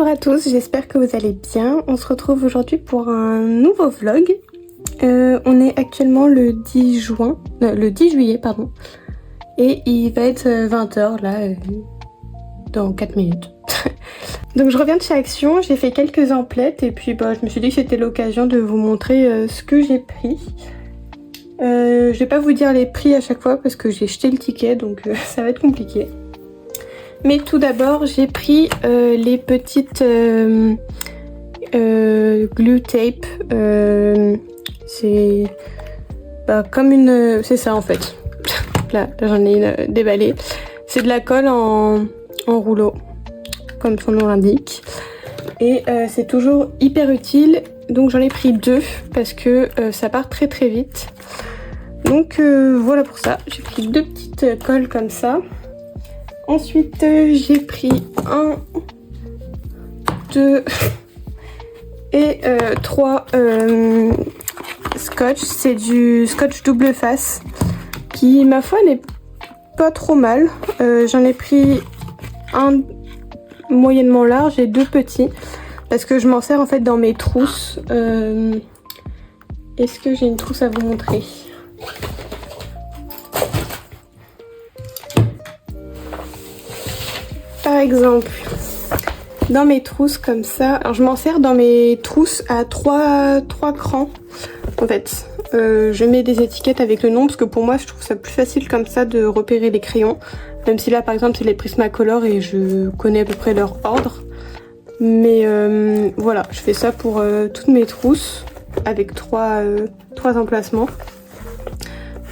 à tous, j'espère que vous allez bien. On se retrouve aujourd'hui pour un nouveau vlog. On est actuellement le 10 juillet, pardon. Et il va être 20h là, dans 4 minutes. Donc je reviens de chez Action, j'ai fait quelques emplettes et puis je me suis dit que c'était l'occasion de vous montrer ce que j'ai pris. Je vais pas vous dire les prix à chaque fois parce que j'ai jeté le ticket, donc ça va être compliqué. Mais tout d'abord, j'ai pris les petites glue tape. C'est comme une... c'est ça en fait. Là j'en ai une déballée. C'est de la colle en rouleau, comme son nom l'indique. Et c'est toujours hyper utile. Donc j'en ai pris 2 parce que ça part très très vite. Donc voilà pour ça. J'ai pris 2 petites colles comme ça. Ensuite, j'ai pris 1, 2 et 3 scotch. C'est du scotch double face qui, ma foi, n'est pas trop mal. J'en ai pris un moyennement large et 2 petits parce que je m'en sers en fait dans mes trousses. Est-ce que j'ai une trousse à vous montrer ? Par exemple, dans mes trousses comme ça, alors je m'en sers dans mes trousses à 3 crans en fait. Je mets des étiquettes avec le nom parce que pour moi je trouve ça plus facile comme ça de repérer les crayons. Même si là par exemple c'est les Prismacolor et je connais à peu près leur ordre. Mais voilà, je fais ça pour toutes mes trousses avec 3 emplacements.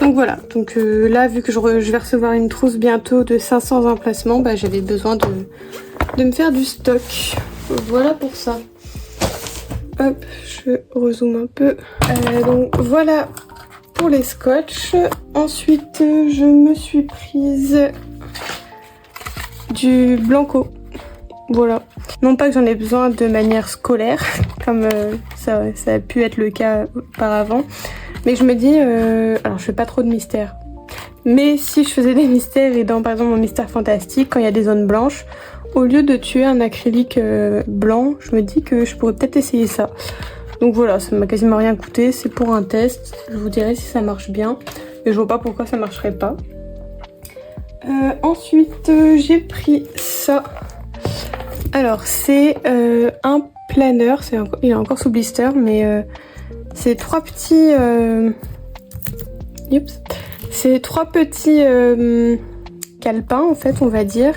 Donc voilà, donc là vu que je vais recevoir une trousse bientôt de 500 emplacements, j'avais besoin de me faire du stock. Voilà pour ça. Hop, je rezoome un peu. Donc voilà pour les scotch. Ensuite je me suis prise du Blanco. Voilà. Non pas que j'en ai besoin de manière scolaire, comme ça a pu être le cas auparavant. Mais je me dis, alors je fais pas trop de mystères. Mais si je faisais des mystères et dans par exemple mon mystère fantastique, quand il y a des zones blanches, au lieu de tuer un acrylique blanc, je me dis que je pourrais peut-être essayer ça. Donc voilà, ça m'a quasiment rien coûté, c'est pour un test. Je vous dirai si ça marche bien. Et je vois pas pourquoi ça marcherait pas. Ensuite, j'ai pris ça. Alors c'est un planeur, il est encore sous blister, mais... c'est 3 petits... c'est 3 petits calepins en fait on va dire,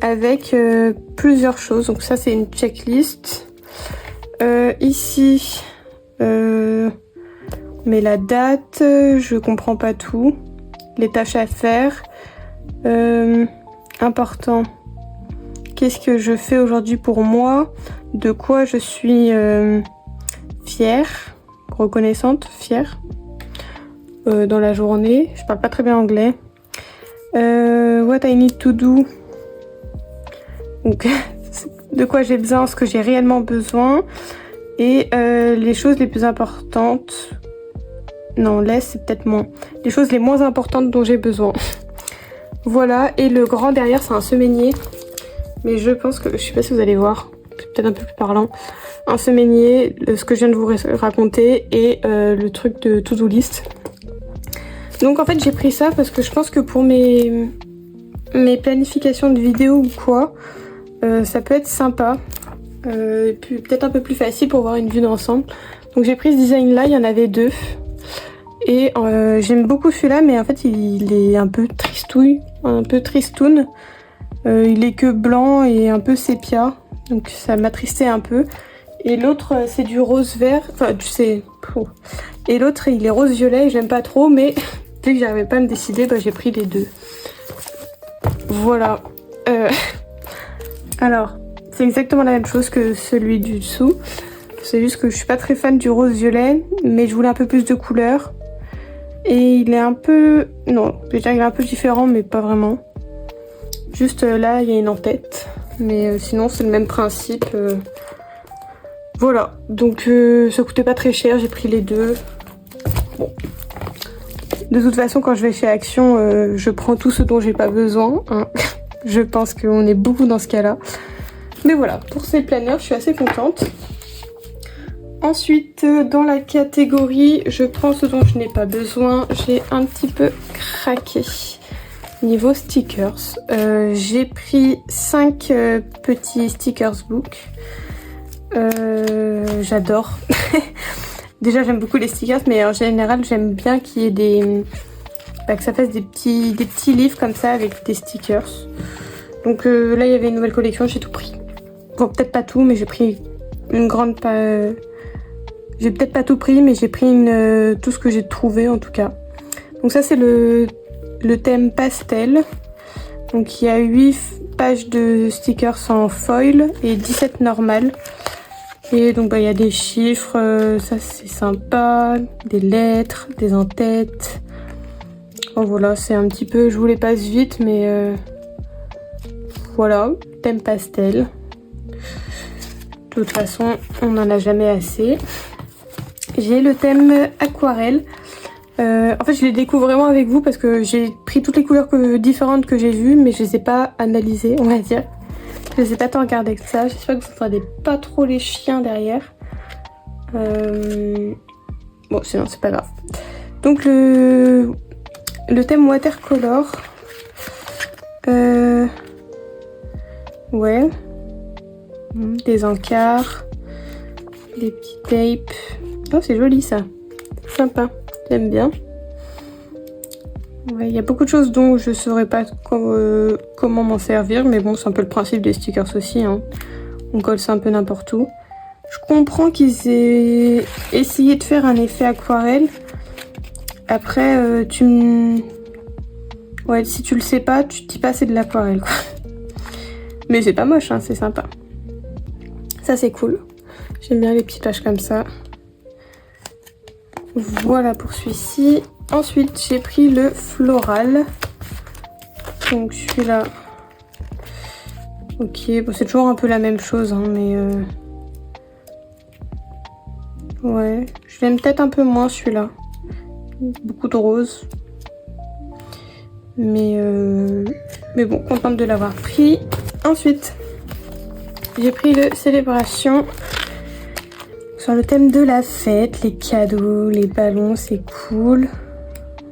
avec plusieurs choses. Donc ça c'est une checklist. Ici on met la date, je comprends pas tout. Les tâches à faire. Important. Qu'est-ce que je fais aujourd'hui pour moi? De quoi je suis fière? Reconnaissante, fière dans la journée. Je parle pas très bien anglais. What I need to do. Donc, de quoi j'ai besoin, ce que j'ai réellement besoin. Et les choses les plus importantes. Non, laisse, c'est peut-être moins. Les choses les moins importantes dont j'ai besoin. Voilà, et le grand derrière, c'est un semainier. Mais je pense que, je sais pas si vous allez voir, c'est peut-être un peu plus parlant. Un semainier, ce que je viens de vous raconter, et le truc de to-do list. Donc en fait j'ai pris ça parce que je pense que pour mes planifications de vidéos ou quoi, ça peut être sympa. Et puis peut-être un peu plus facile pour voir une vue d'ensemble. Donc j'ai pris ce design là, il y en avait 2. Et j'aime beaucoup celui-là, mais en fait il est un peu tristouille, un peu tristoun. Il est que blanc et un peu sépia, donc ça m'attristait un peu. Et l'autre c'est du rose vert, enfin tu sais. Et l'autre il est rose violet et j'aime pas trop, mais vu que j'arrivais pas à me décider, j'ai pris les 2. Voilà. Alors c'est exactement la même chose que celui du dessous. C'est juste que je suis pas très fan du rose violet, mais je voulais un peu plus de couleur. Et il est un peu... non, je vais dire qu'il est un peu différent, mais pas vraiment. Juste là, il y a une en-tête. Mais sinon, c'est le même principe. Voilà. Donc, ça coûtait pas très cher. J'ai pris les 2. Bon. De toute façon, quand je vais chez Action, je prends tout ce dont j'ai pas besoin. Hein. Je pense qu'on est beaucoup dans ce cas-là. Mais voilà, pour ces planeurs, je suis assez contente. Ensuite, dans la catégorie je prends ce dont je n'ai pas besoin, j'ai un petit peu craqué. Niveau stickers, j'ai pris 5 petits stickers book. J'adore. Déjà j'aime beaucoup les stickers, mais en général j'aime bien qu'il y ait des... que ça fasse des petits livres comme ça avec des stickers. Donc là il y avait une nouvelle collection, j'ai tout pris. Bon, peut-être pas tout, mais j'ai pris une grande... J'ai peut-être pas tout pris, mais j'ai pris tout ce que j'ai trouvé en tout cas. Donc ça c'est le thème pastel. Donc il y a 8 pages de stickers en foil et 17 normales. Et donc il y a des chiffres, ça c'est sympa, des lettres, des en-têtes. Bon voilà, c'est un petit peu, je vous les passe vite, mais voilà, thème pastel. De toute façon, on n'en a jamais assez. J'ai le thème aquarelle. En fait, je les découvre vraiment avec vous parce que j'ai pris toutes les couleurs différentes que j'ai vues, mais je les ai pas analysées, on va dire. Je les ai pas tant regardées que ça. J'espère que vous n'entendez pas trop les chiens derrière. Bon, sinon, c'est pas grave. Donc, le thème watercolor. Ouais. Des encarts. Des petits tapes. Oh, c'est joli ça. Sympa. J'aime bien. Ouais, il y a beaucoup de choses dont je ne saurais pas comment m'en servir, mais bon, c'est un peu le principe des stickers aussi, hein. On colle ça un peu n'importe où. Je comprends qu'ils aient essayé de faire un effet aquarelle. Après, ouais, si tu le sais pas, tu te dis pas c'est de l'aquarelle, quoi. Mais c'est pas moche, hein, c'est sympa. Ça, c'est cool. J'aime bien les petites pages comme ça. Voilà pour celui-ci. Ensuite, j'ai pris le floral. Donc celui-là. Ok, bon, c'est toujours un peu la même chose, hein, mais... Ouais, je l'aime peut-être un peu moins celui-là. Beaucoup de rose. Mais bon, contente de l'avoir pris. Ensuite, j'ai pris le Célébration. Sur le thème de la fête, les cadeaux, les ballons, c'est cool.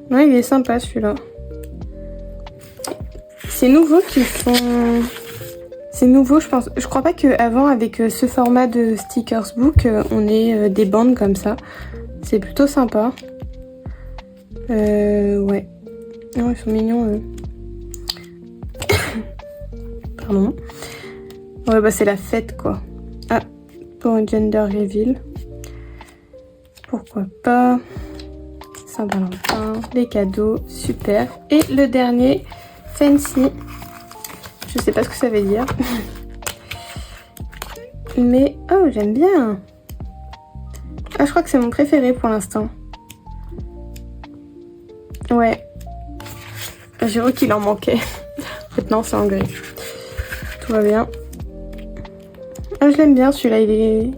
Ouais, il est sympa celui-là. C'est nouveau qu'ils font... C'est nouveau, je pense. Je crois pas qu'avant, avec ce format de stickers book, on ait des bandes comme ça. C'est plutôt sympa. Ouais. Non, ils sont mignons, eux. Pardon. Ouais, bah c'est la fête, quoi. Ah, pour un gender reveal. Pourquoi pas. Saint-Valentin, les cadeaux, super. Et le dernier, Fancy. Je sais pas ce que ça veut dire. Mais, oh, j'aime bien. Ah, je crois que c'est mon préféré pour l'instant. Ouais. J'avoue qu'il en manquait. Maintenant, c'est en gris. Tout va bien. Ah, je l'aime bien celui-là, il est...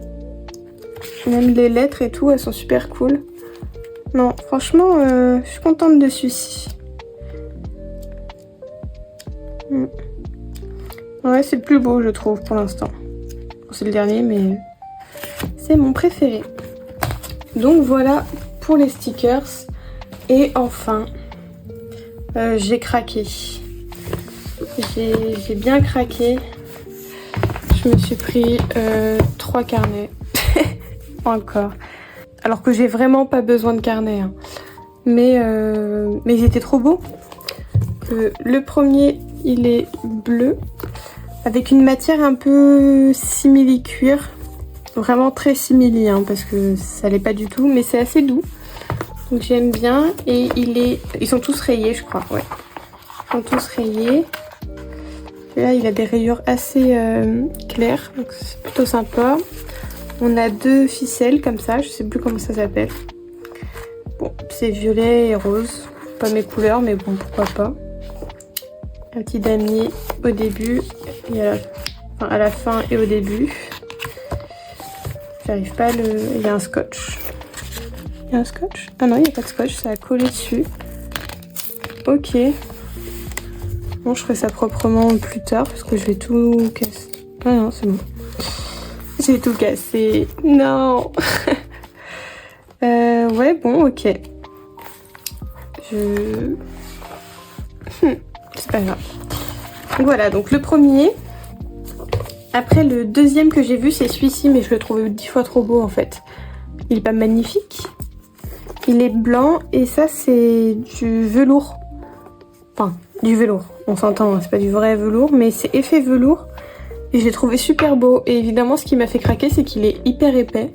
Même les lettres et tout, elles sont super cool. Non, franchement, je suis contente de celui-ci. Ouais, c'est le plus beau, je trouve, pour l'instant. C'est le dernier, mais c'est mon préféré. Donc voilà pour les stickers. Et enfin, j'ai craqué. J'ai bien craqué. Je me suis pris 3 carnets. Encore. Alors que j'ai vraiment pas besoin de carnet, hein. Mais ils étaient trop beaux. Le premier, il est bleu. Avec une matière un peu simili-cuir. Vraiment très simili, hein, parce que ça l'est pas du tout. Mais c'est assez doux. Donc j'aime bien. Et ils sont tous rayés, je crois. Ouais. Ils sont tous rayés. Et là, il a des rayures assez claires. Donc c'est plutôt sympa. On a 2 ficelles comme ça. Je sais plus comment ça s'appelle. Bon, c'est violet et rose. Pas mes couleurs, mais bon, pourquoi pas. Un petit damier au début et à la fin et au début. J'arrive pas à le... Il y a un scotch. Il y a un scotch? Ah non, il n'y a pas de scotch, ça a collé dessus. Ok. Bon, je ferai ça proprement plus tard parce que je vais tout casser. Ah non, c'est bon. J'ai tout cassé. Non. Ouais, bon, ok. C'est pas grave. Donc voilà, donc le premier. Après, le deuxième que j'ai vu, c'est celui-ci, mais je le trouvais 10 fois trop beau en fait. Il est pas magnifique. Il est blanc et ça, c'est du velours. Enfin, du velours. On s'entend, c'est pas du vrai velours, mais c'est effet velours. Et je l'ai trouvé super beau. Et évidemment, ce qui m'a fait craquer, c'est qu'il est hyper épais.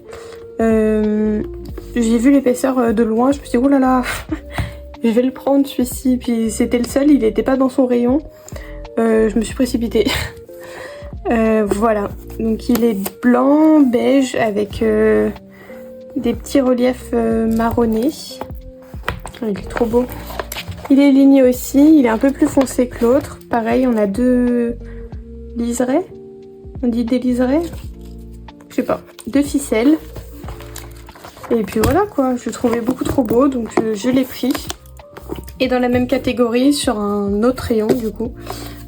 J'ai vu l'épaisseur de loin, je me suis dit, oh là là, je vais le prendre celui-ci. Puis c'était le seul, il n'était pas dans son rayon. Je me suis précipitée. Voilà, donc il est blanc, beige, avec des petits reliefs marronnés. Il est trop beau. Il est ligné aussi, il est un peu plus foncé que l'autre. Pareil, on a deux liserés. On dit des liserés? Je sais pas, 2 ficelles. Et puis voilà quoi, je le trouvais beaucoup trop beau, donc je l'ai pris. Et dans la même catégorie, sur un autre rayon du coup,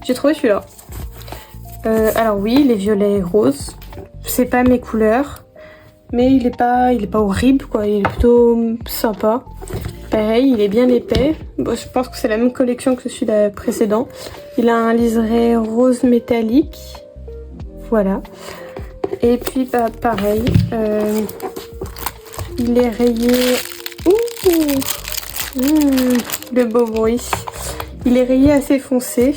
j'ai trouvé celui-là. Alors oui, il est violet et rose. C'est pas mes couleurs, mais il est pas horrible quoi, il est plutôt sympa. Pareil, il est bien épais. Bon, je pense que c'est la même collection que celui-là précédent. Il a un liseré rose métallique. Voilà. Et puis bah, pareil, il est rayé. Le beau bruit. Il est rayé assez foncé.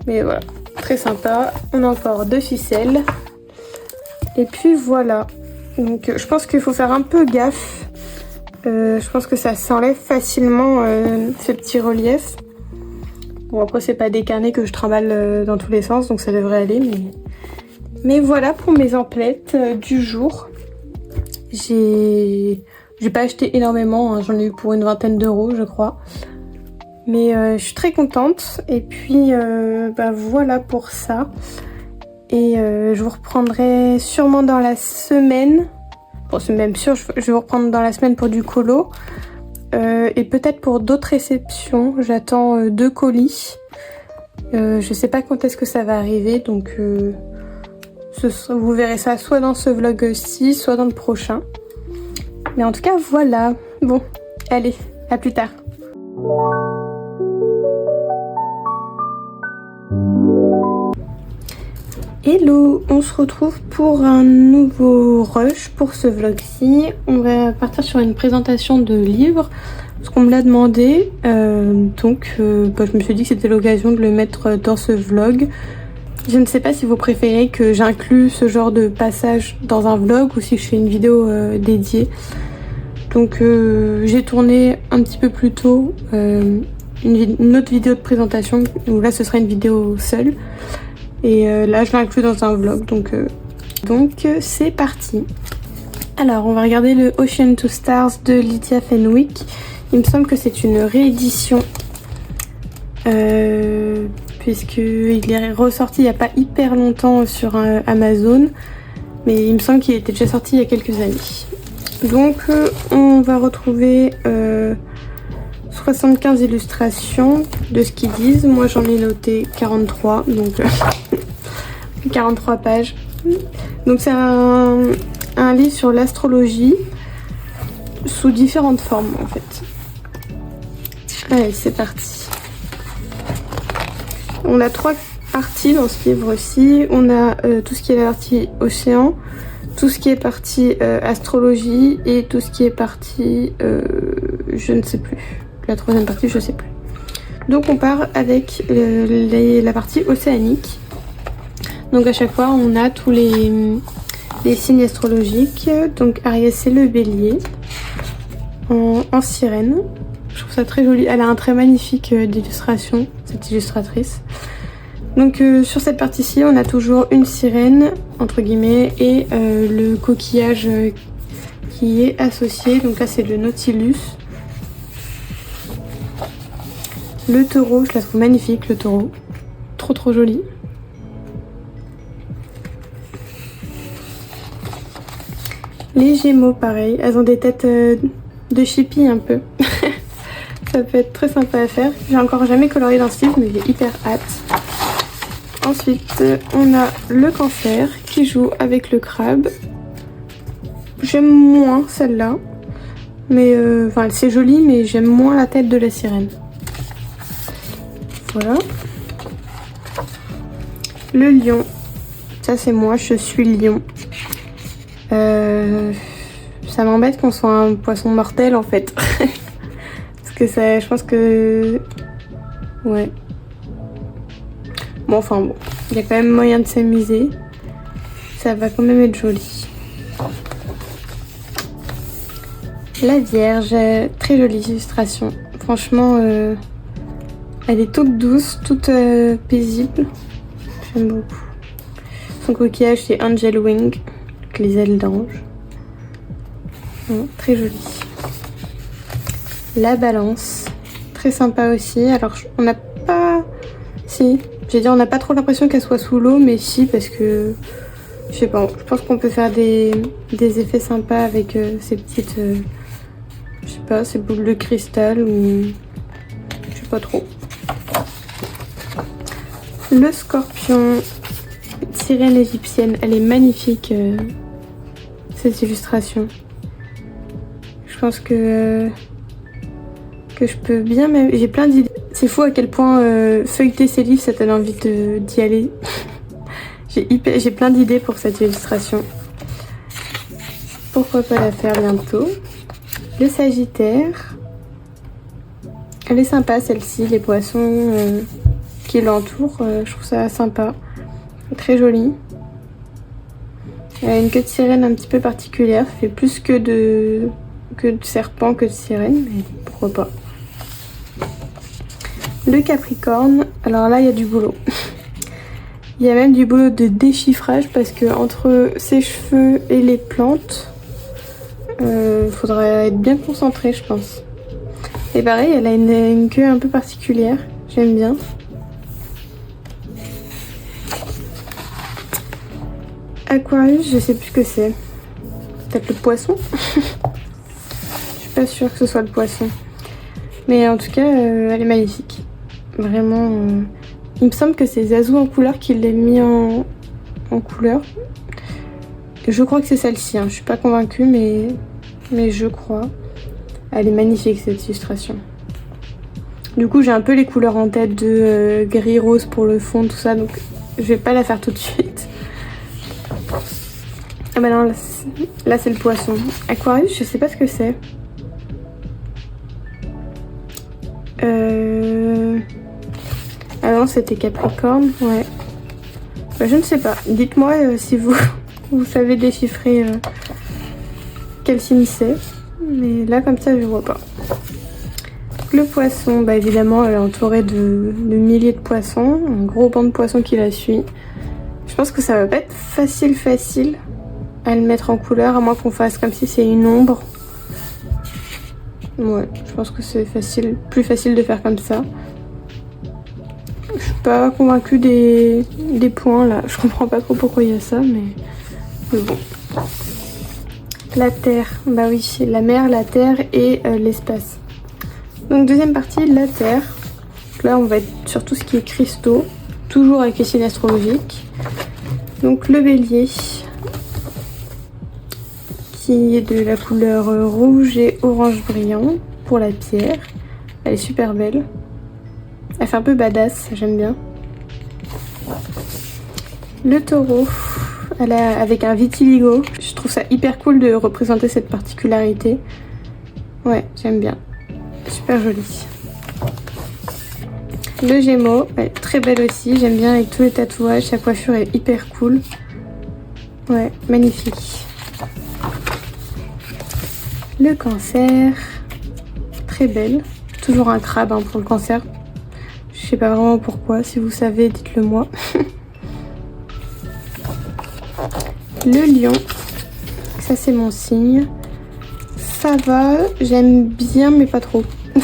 Mais voilà, très sympa. On a encore 2 ficelles. Et puis voilà. Donc je pense qu'il faut faire un peu gaffe. Je pense que ça s'enlève facilement ces petits reliefs. Bon après c'est pas des carnets que je trimballe dans tous les sens, donc ça devrait aller. Mais voilà pour mes emplettes du jour. J'ai pas acheté énormément, hein. J'en ai eu pour une vingtaine d'euros je crois. Mais je suis très contente. Et puis bah, voilà pour ça. Et je vous reprendrai sûrement dans la semaine. Bon c'est même sûr, je vais vous reprendre dans la semaine pour du colo. Et peut-être pour d'autres réceptions. J'attends 2 colis. Je sais pas quand est-ce que ça va arriver. Donc vous verrez ça soit dans ce vlog-ci, soit dans le prochain. Mais en tout cas voilà. Bon, allez, à plus tard. Hello, on se retrouve pour un nouveau rush pour ce vlog-ci. On va partir sur une présentation de livres, parce qu'on me l'a demandé. Bah, je me suis dit que c'était l'occasion de le mettre dans ce vlog. Je ne sais pas si vous préférez que j'inclue ce genre de passage dans un vlog ou si je fais une vidéo dédiée. Donc j'ai tourné un petit peu plus tôt une autre vidéo de présentation, où là ce sera une vidéo seule. Et là je l'inclus dans un vlog, donc c'est parti. Alors on va regarder le Ocean to Stars de Lydia Fenwick. Il me semble que c'est une réédition, puisqu'il est ressorti il n'y a pas hyper longtemps sur Amazon, mais il me semble qu'il était déjà sorti il y a quelques années. Donc on va retrouver 75 illustrations de ce qu'ils disent. Moi j'en ai noté 43, donc 43 pages. Donc c'est un livre sur l'astrologie sous différentes formes en fait. Allez, c'est parti. On a 3 parties dans ce livre-ci. On a tout ce qui est la partie océan, tout ce qui est partie astrologie et tout ce qui est partie je ne sais plus. La 3e partie, je sais plus. Donc on part avec la partie océanique. Donc à chaque fois on a tous les signes astrologiques. Donc Aries c'est le bélier en sirène. Je trouve ça très joli. Elle a un trait magnifique d'illustration, cette illustratrice. Donc sur cette partie-ci on a toujours une sirène entre guillemets et le coquillage qui est associé. Donc là c'est le Nautilus. Le taureau, je la trouve magnifique, le taureau. Trop joli. Les gémeaux, pareil. Elles ont des têtes de chipie un peu. Ça peut être très sympa à faire. J'ai encore jamais colorié dans ce livre, mais j'ai hyper hâte. Ensuite, on a le Cancer qui joue avec le crabe. J'aime moins celle-là. Mais enfin, c'est joli, mais j'aime moins la tête de la sirène. Voilà. Le lion. Ça, c'est moi, je suis lion. Ça m'embête qu'on soit un poisson mortel, en fait. Parce que ça, je pense que... Ouais. Bon, enfin bon. Il y a quand même moyen de s'amuser. Ça va quand même être joli. La Vierge, très jolie illustration. Franchement, elle est toute douce, toute paisible. J'aime beaucoup. Son coquillage, c'est Angel Wing, avec les ailes d'ange. Très joli. La Balance, très sympa aussi. Alors, on n'a pas... Si, j'ai dit on n'a pas trop l'impression qu'elle soit sous l'eau, mais si, parce que... Je sais pas, je pense qu'on peut faire des effets sympas avec ces petites... je sais pas, ces boules de cristal ou... Je sais pas trop. Le Scorpion, sirène égyptienne, elle est magnifique, cette illustration. Je pense que je peux bien... J'ai plein d'idées. C'est fou à quel point feuilleter ces livres, ça donne envie d'y aller. J'ai plein d'idées pour cette illustration. Pourquoi pas la faire bientôt. Le Sagittaire. Elle est sympa celle-ci, les poissons qui l'entourent. Je trouve ça sympa. Très jolie. Elle a une queue de sirène un petit peu particulière. Ça fait plus que de serpent que de sirène, mais pourquoi pas. Le Capricorne. Alors là, il y a du boulot. Il y a même du boulot de déchiffrage parce que entre ses cheveux et les plantes, faudrait être bien concentré, je pense. Et pareil, elle a une queue un peu particulière. J'aime bien. Aquarius, je sais plus ce que c'est. Peut-être le poisson. Je suis pas sûre que ce soit le poisson. Mais en tout cas, elle est magnifique. Vraiment... Il me semble que c'est Zazou en couleur qui l'a mis en couleur. Je crois que c'est celle-ci, hein. Je suis pas convaincue, mais je crois. Elle est magnifique cette illustration. Du coup, j'ai un peu les couleurs en tête de gris rose pour le fond, tout ça, donc je vais pas la faire tout de suite. Ah bah non, là c'est le poisson. Aquarius, je sais pas ce que c'est. Ah non, c'était Capricorne, ouais. Bah, je ne sais pas. Dites-moi si vous savez déchiffrer quel signe c'est. Mais là, comme ça, je vois pas. Le poisson, bah évidemment, elle est entourée de milliers de poissons. Un gros banc de poissons qui la suit. Je pense que ça va pas être facile à le mettre en couleur, à moins qu'on fasse comme si c'est une ombre. Ouais, je pense que c'est plus facile de faire comme ça. Je suis pas convaincue des points là. Je comprends pas trop pourquoi il y a ça, mais bon. La Terre, bah oui, la mer, la Terre et l'espace. Donc deuxième partie, la Terre. Donc là, on va être sur tout ce qui est cristaux, toujours avec les signes astrologiques. Donc le Bélier, qui est de la couleur rouge et orange brillant pour la pierre. Elle est super belle. Elle fait un peu badass, j'aime bien. Le Taureau, avec un vitiligo. Je trouve ça hyper cool de représenter cette particularité. Ouais, j'aime bien. Super joli. Le Gémeaux, elle est très belle aussi. J'aime bien avec tous les tatouages. Sa coiffure est hyper cool. Ouais, magnifique. Le Cancer, très belle. Toujours un crabe hein, pour le Cancer. Je sais pas vraiment pourquoi. Si vous savez, dites-le moi. Le Lion, ça c'est mon signe. Ça va, j'aime bien mais pas trop. En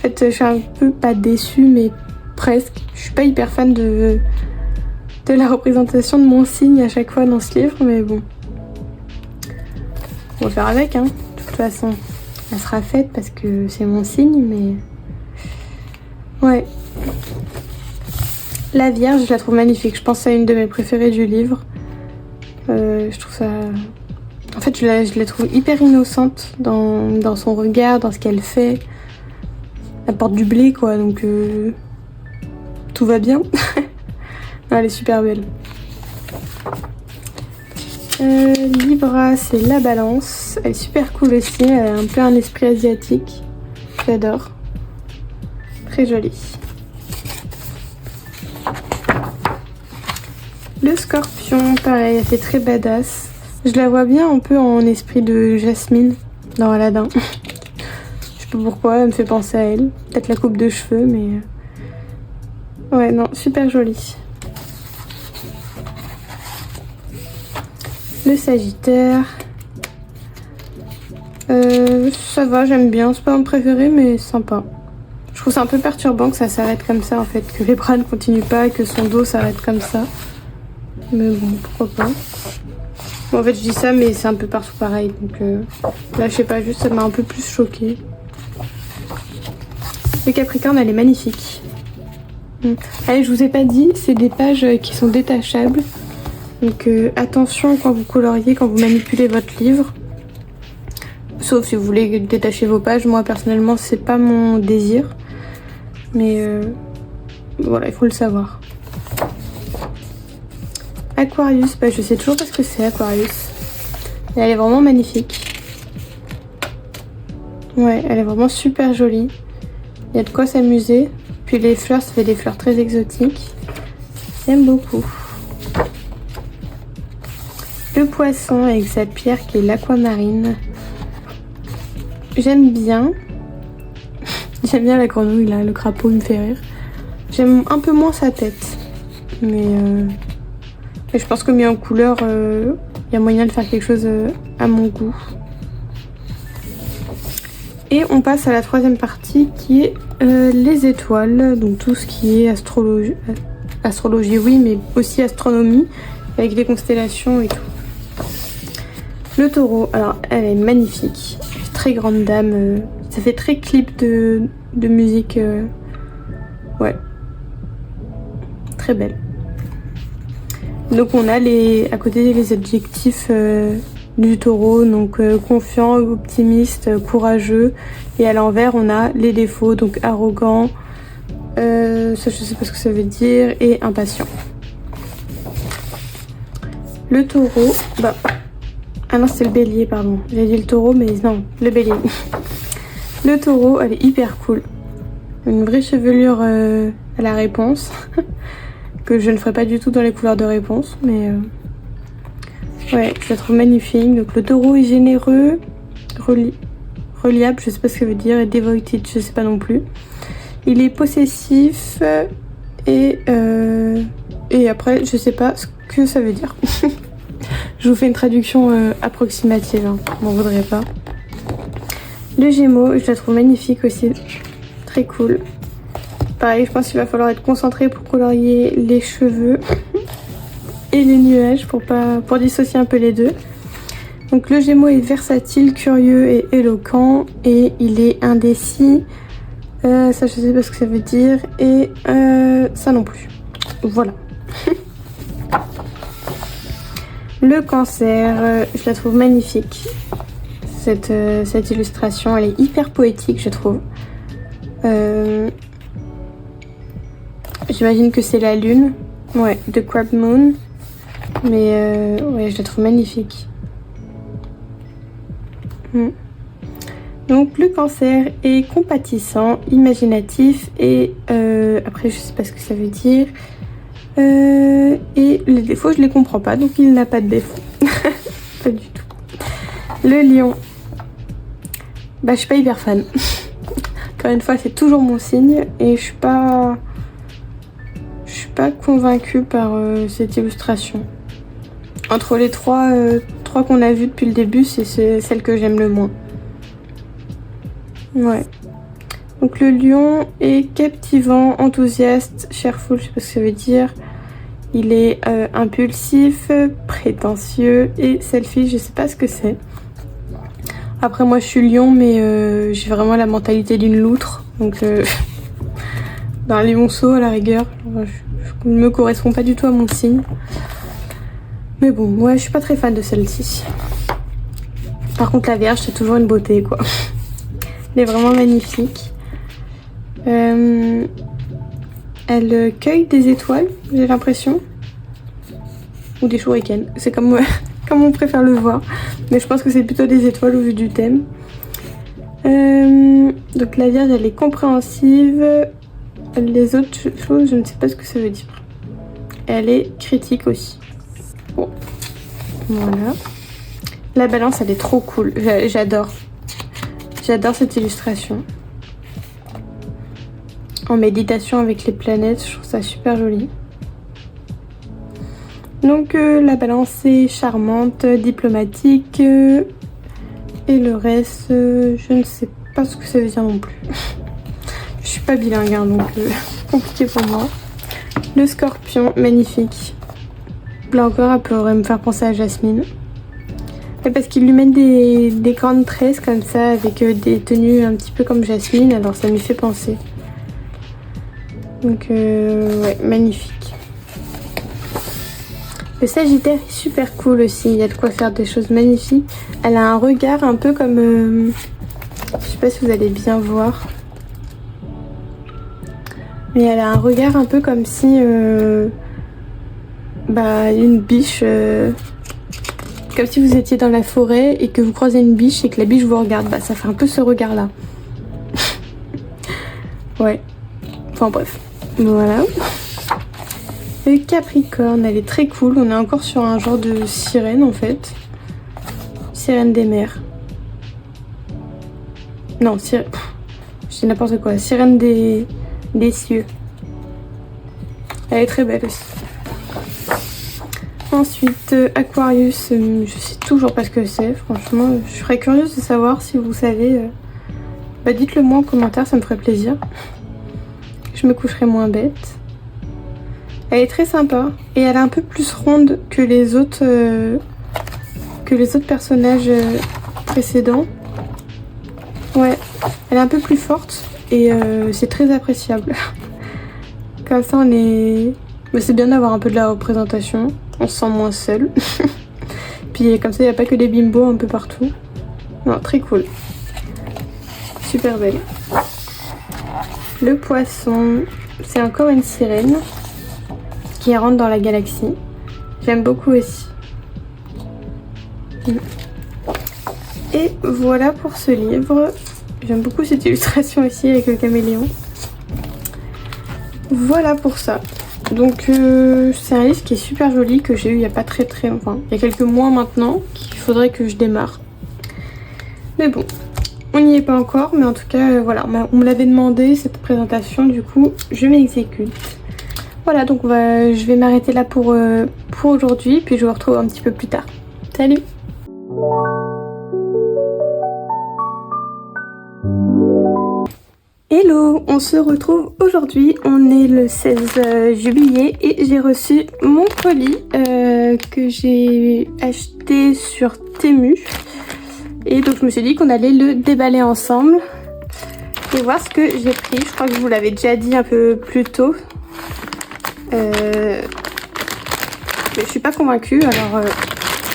fait, je suis un peu pas déçue mais presque. Je suis pas hyper fan de la représentation de mon signe à chaque fois dans ce livre, mais bon. On va faire avec, hein. De toute façon, elle sera faite parce que c'est mon signe, mais... Ouais. La Vierge, je la trouve magnifique. Je pense que c'est une de mes préférées du livre. Je trouve ça... En fait, je la trouve hyper innocente dans son regard, dans ce qu'elle fait. Elle porte du blé, quoi, donc tout va bien. Non, elle est super belle. Libra, c'est la Balance. Elle est super cool aussi. Elle a un peu un esprit asiatique. J'adore. Très jolie. Le Scorpion, pareil, elle fait très badass. Je la vois bien un peu en esprit de Jasmine dans Aladdin. Je sais pas pourquoi, elle me fait penser à elle. Peut-être la coupe de cheveux, mais... Ouais, non, super jolie. Le Sagittaire. Ça va, j'aime bien. C'est pas mon préféré, mais sympa. Je trouve ça un peu perturbant que ça s'arrête comme ça, en fait. Que les bras ne continuent pas et que son dos s'arrête comme ça. Mais bon, pourquoi pas. Bon, en fait, je dis ça, mais c'est un peu partout pareil. Donc là, je sais pas, juste ça m'a un peu plus choquée. Le Capricorne, elle est magnifique. Allez, je vous ai pas dit, c'est des pages qui sont détachables. Donc attention quand vous coloriez, quand vous manipulez votre livre. Sauf si vous voulez détacher vos pages. Moi, personnellement, c'est pas mon désir. Mais voilà, il faut le savoir. Aquarius, bah, je sais toujours pas ce que c'est Aquarius. Et elle est vraiment magnifique. Ouais, elle est vraiment super jolie. Il y a de quoi s'amuser. Puis les fleurs, ça fait des fleurs très exotiques. J'aime beaucoup. Le Poisson avec sa pierre qui est l'aquamarine. J'aime bien. J'aime bien la grenouille là, le crapaud il me fait rire. J'aime un peu moins sa tête. Mais je pense que mis en couleur, il y a moyen de faire quelque chose à mon goût. Et on passe à la troisième partie qui est les étoiles. Donc tout ce qui est astrologie. Astrologie oui, mais aussi astronomie. Avec les constellations et tout. Le Taureau, alors elle est magnifique. Très grande dame. Ça fait très clip de musique. Ouais. Très belle. Donc on a à côté les adjectifs du Taureau, donc confiant, optimiste, courageux, et à l'envers on a les défauts, donc arrogant, ça je sais pas ce que ça veut dire, et impatient. Le Taureau, bah ah non c'est le Bélier pardon, j'ai dit le Taureau mais non, le Bélier. Le Taureau, elle est hyper cool, une vraie chevelure à la Réponse. Que je ne ferai pas du tout dans les couleurs de Réponse, mais ouais, je la trouve magnifique. Donc le Taureau est généreux, reliable, je sais pas ce que ça veut dire, et devoted, je sais pas non plus. Il est possessif et après je sais pas ce que ça veut dire. Je vous fais une traduction approximative, hein, m'en voudrez pas. Le Gémeaux, je la trouve magnifique aussi, très cool. Pareil, je pense qu'il va falloir être concentré pour colorier les cheveux et les nuages pour dissocier un peu les deux. Donc le Gémeaux est versatile, curieux et éloquent et il est indécis. Ça je sais pas ce que ça veut dire et ça non plus. Voilà. Le Cancer, je la trouve magnifique. Cette illustration, elle est hyper poétique je trouve. J'imagine que c'est la lune, ouais, de Crab Moon, mais ouais, je la trouve magnifique. Donc le Cancer est compatissant, imaginatif et après je sais pas ce que ça veut dire. Et les défauts je les comprends pas, donc il n'a pas de défaut. Pas du tout. Le Lion, bah je suis pas hyper fan. Encore une fois c'est toujours mon signe et je suis pas convaincue par cette illustration. Entre les trois qu'on a vues depuis le début, c'est celle que j'aime le moins. Ouais. Donc le lion est captivant, enthousiaste, cheerful, je sais pas ce que ça veut dire. Il est impulsif, prétentieux et selfish, je sais pas ce que c'est. Après moi je suis lion mais j'ai vraiment la mentalité d'une loutre. Donc d'un lionceau à la rigueur. Je ne me correspond pas du tout à mon signe. Mais bon, ouais, je suis pas très fan de celle-ci. Par contre, la Vierge, c'est toujours une beauté, quoi. Elle est vraiment magnifique. Elle cueille des étoiles, j'ai l'impression. Ou des shurikens. C'est comme, comme on préfère le voir. Mais je pense que c'est plutôt des étoiles au vu du thème. Donc la Vierge, elle est compréhensive. Les autres choses, je ne sais pas ce que ça veut dire. Elle est critique aussi. Bon. Voilà. La Balance, elle est trop cool. J'adore. J'adore cette illustration. En méditation avec les planètes, je trouve ça super joli. Donc la Balance est charmante, diplomatique. Et le reste, je ne sais pas ce que ça veut dire non plus. Je suis pas bilingue, hein, donc compliqué pour moi. Le Scorpion, magnifique. Là encore, elle pourrait me faire penser à Jasmine. Et parce qu'ils lui mettent des grandes tresses comme ça, avec des tenues un petit peu comme Jasmine, alors ça m'y fait penser. Donc ouais, magnifique. Le Sagittaire est super cool aussi, il y a de quoi faire des choses magnifiques. Elle a un regard un peu comme... je sais pas si vous allez bien voir. Mais elle a un regard un peu comme si... une biche... comme si vous étiez dans la forêt et que vous croisez une biche et que la biche vous regarde. Bah ça fait un peu ce regard là. Ouais. Enfin bref. Voilà. Le Capricorne, elle est très cool. On est encore sur un genre de sirène en fait. Sirène des mers. Non, je dis n'importe quoi. Sirène des cieux. Elle est très belle aussi. Ensuite, Aquarius, je sais toujours pas ce que c'est. Franchement, je serais curieuse de savoir si vous savez. Dites-le moi en commentaire, ça me ferait plaisir. Je me coucherai moins bête. Elle est très sympa et elle est un peu plus ronde que les autres personnages précédents. Ouais, elle est un peu plus forte et c'est très appréciable. Comme ça, on est... Mais c'est bien d'avoir un peu de la représentation. On se sent moins seul. Puis comme ça, il n'y a pas que des bimbos un peu partout. Non, très cool. Super belle. Le Poisson, c'est encore une sirène qui rentre dans la galaxie. J'aime beaucoup aussi. Et voilà pour ce livre. J'aime beaucoup cette illustration aussi avec le caméléon. Voilà pour ça. Donc c'est un livre qui est super joli, que j'ai eu il n'y a pas très longtemps. Il y a quelques mois maintenant, qu'il faudrait que je démarre. Mais bon, on n'y est pas encore, mais en tout cas, voilà, on me l'avait demandé cette présentation, du coup, je m'exécute. Voilà, donc je vais m'arrêter là pour aujourd'hui, puis je vous retrouve un petit peu plus tard. Salut! Hello, on se retrouve aujourd'hui, on est le 16 juillet et j'ai reçu mon colis que j'ai acheté sur Temu. Et donc je me suis dit qu'on allait le déballer ensemble et voir ce que j'ai pris. Je crois que je vous l'avais déjà dit un peu plus tôt. Mais je suis pas convaincue, alors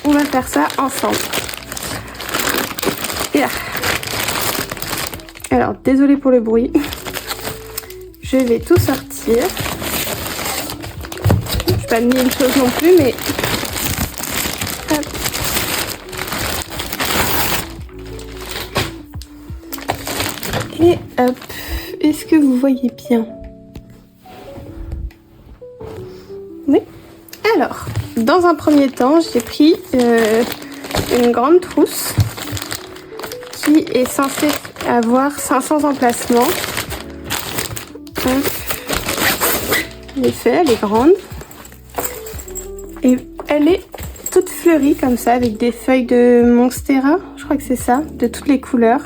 on va faire ça ensemble. Et là. Alors, désolée pour le bruit. Je vais tout sortir. Je ne vais pas mis une chose non plus, mais... Hop. Et hop. Est-ce que vous voyez bien? Oui. Alors, dans un premier temps, j'ai pris une grande trousse qui est censée avoir 500 emplacements. L'effet, elle est grande. Et elle est toute fleurie comme ça, avec des feuilles de Monstera, je crois que c'est ça, de toutes les couleurs.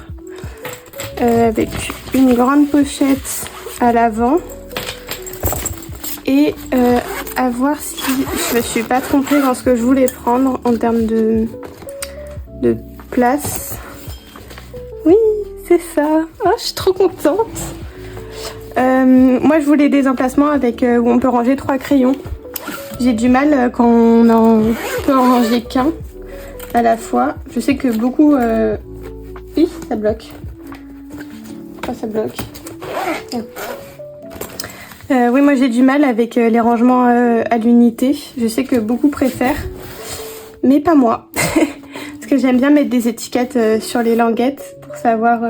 Avec une grande pochette à l'avant. Et à voir si je me suis pas trompée dans ce que je voulais prendre en termes de place. Oui, c'est ça. Oh, je suis trop contente. Moi je voulais des emplacements avec où on peut ranger 3 crayons. J'ai du mal quand on en peut en ranger qu'un à la fois. Je sais que beaucoup... Oui, ça bloque. Oh, ça bloque. Oui, moi j'ai du mal avec les rangements à l'unité. Je sais que beaucoup préfèrent, mais pas moi. Parce que j'aime bien mettre des étiquettes sur les languettes pour savoir...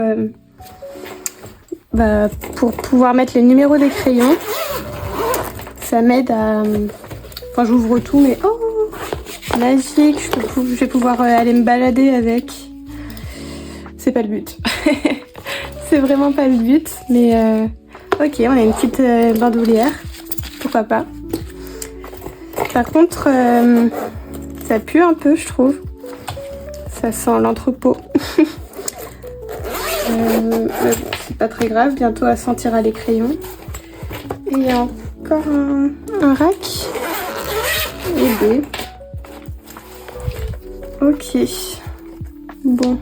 pour pouvoir mettre les numéros des crayons. Ça m'aide à... Enfin, j'ouvre tout, mais... Oh, magique, je vais pouvoir aller me balader avec. C'est pas le but. C'est vraiment pas le but, mais... Ok, on a une petite bandoulière. Pourquoi pas. Par contre, ça pue un peu, je trouve. Ça sent l'entrepôt. C'est pas très grave, bientôt elle sentira les crayons. Et il y a encore un rack. Et des. Ok. Bon.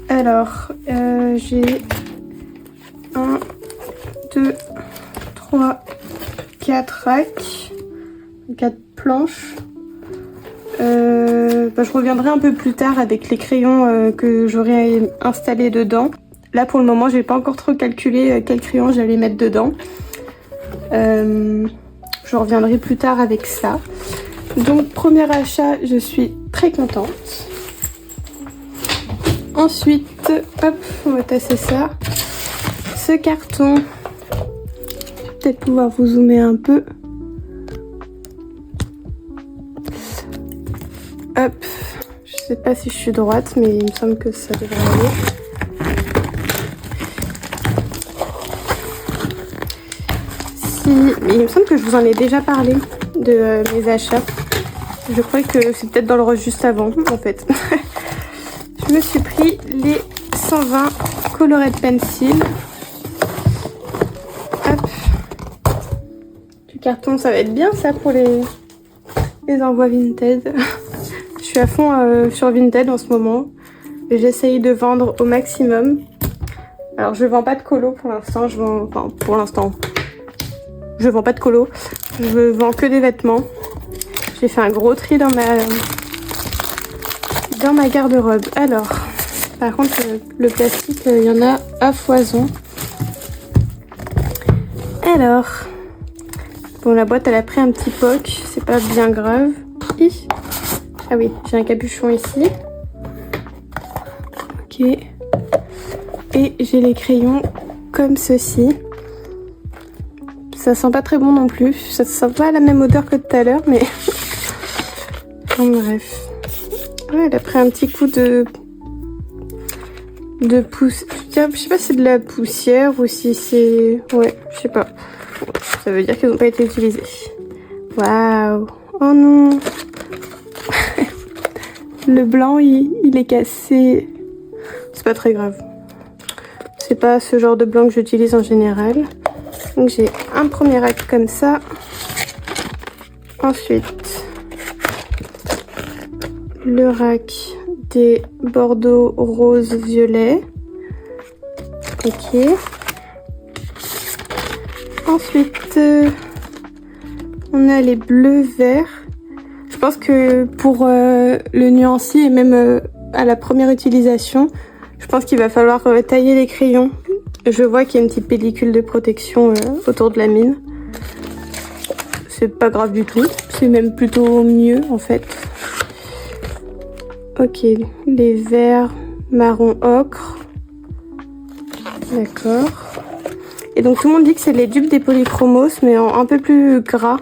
Alors, j'ai 1, 2, 3, 4 racks. 4 planches. Je reviendrai un peu plus tard avec les crayons que j'aurais installés dedans. Là pour le moment j'ai pas encore trop calculé quels crayons j'allais mettre dedans. Je reviendrai plus tard avec ça. Donc premier achat, je suis très contente. Ensuite, hop, on va tasser ça. Ce carton, je vais peut-être pouvoir vous zoomer un peu. Hop, je sais pas si je suis droite, mais il me semble que ça devrait aller. Mais il me semble que je vous en ai déjà parlé de mes achats. Je crois que c'est peut-être dans le rush juste avant, en fait. Je me suis pris les 120 Colored Pencil. Hop. Du carton, ça va être bien ça pour les envois Vinted. Je suis à fond sur Vinted en ce moment. J'essaye de vendre au maximum. Alors je vends pas de colo pour l'instant. Je vends pas de colo. Je vends que des vêtements. J'ai fait un gros tri dans ma garde-robe. Alors, par contre le plastique, il y en a à foison. Alors, bon, la boîte elle a pris un petit poc. C'est pas bien grave. Ah oui, j'ai un capuchon ici. Ok. Et j'ai les crayons comme ceci. Ça sent pas très bon non plus. Ça sent pas la même odeur que tout à l'heure, mais... Enfin, bref. Ouais, elle a pris un petit coup de poussière. Je sais pas si c'est de la poussière ou si c'est... Ouais, je sais pas. Ça veut dire qu'elles n'ont pas été utilisées. Waouh. Oh non. Le blanc, il est cassé. C'est pas très grave. C'est pas ce genre de blanc que j'utilise en général. Donc j'ai un premier rack comme ça. Ensuite, le rack des bordeaux rose violet. Ok. Ensuite, on a les bleus verts. Je pense que pour le nuancier et même à la première utilisation, je pense qu'il va falloir tailler les crayons. Je vois qu'il y a une petite pellicule de protection autour de la mine. C'est pas grave du tout. C'est même plutôt mieux en fait. Ok, les verts marron ocre. D'accord. Et donc tout le monde dit que c'est les dupes des polychromos, mais en un peu plus gras.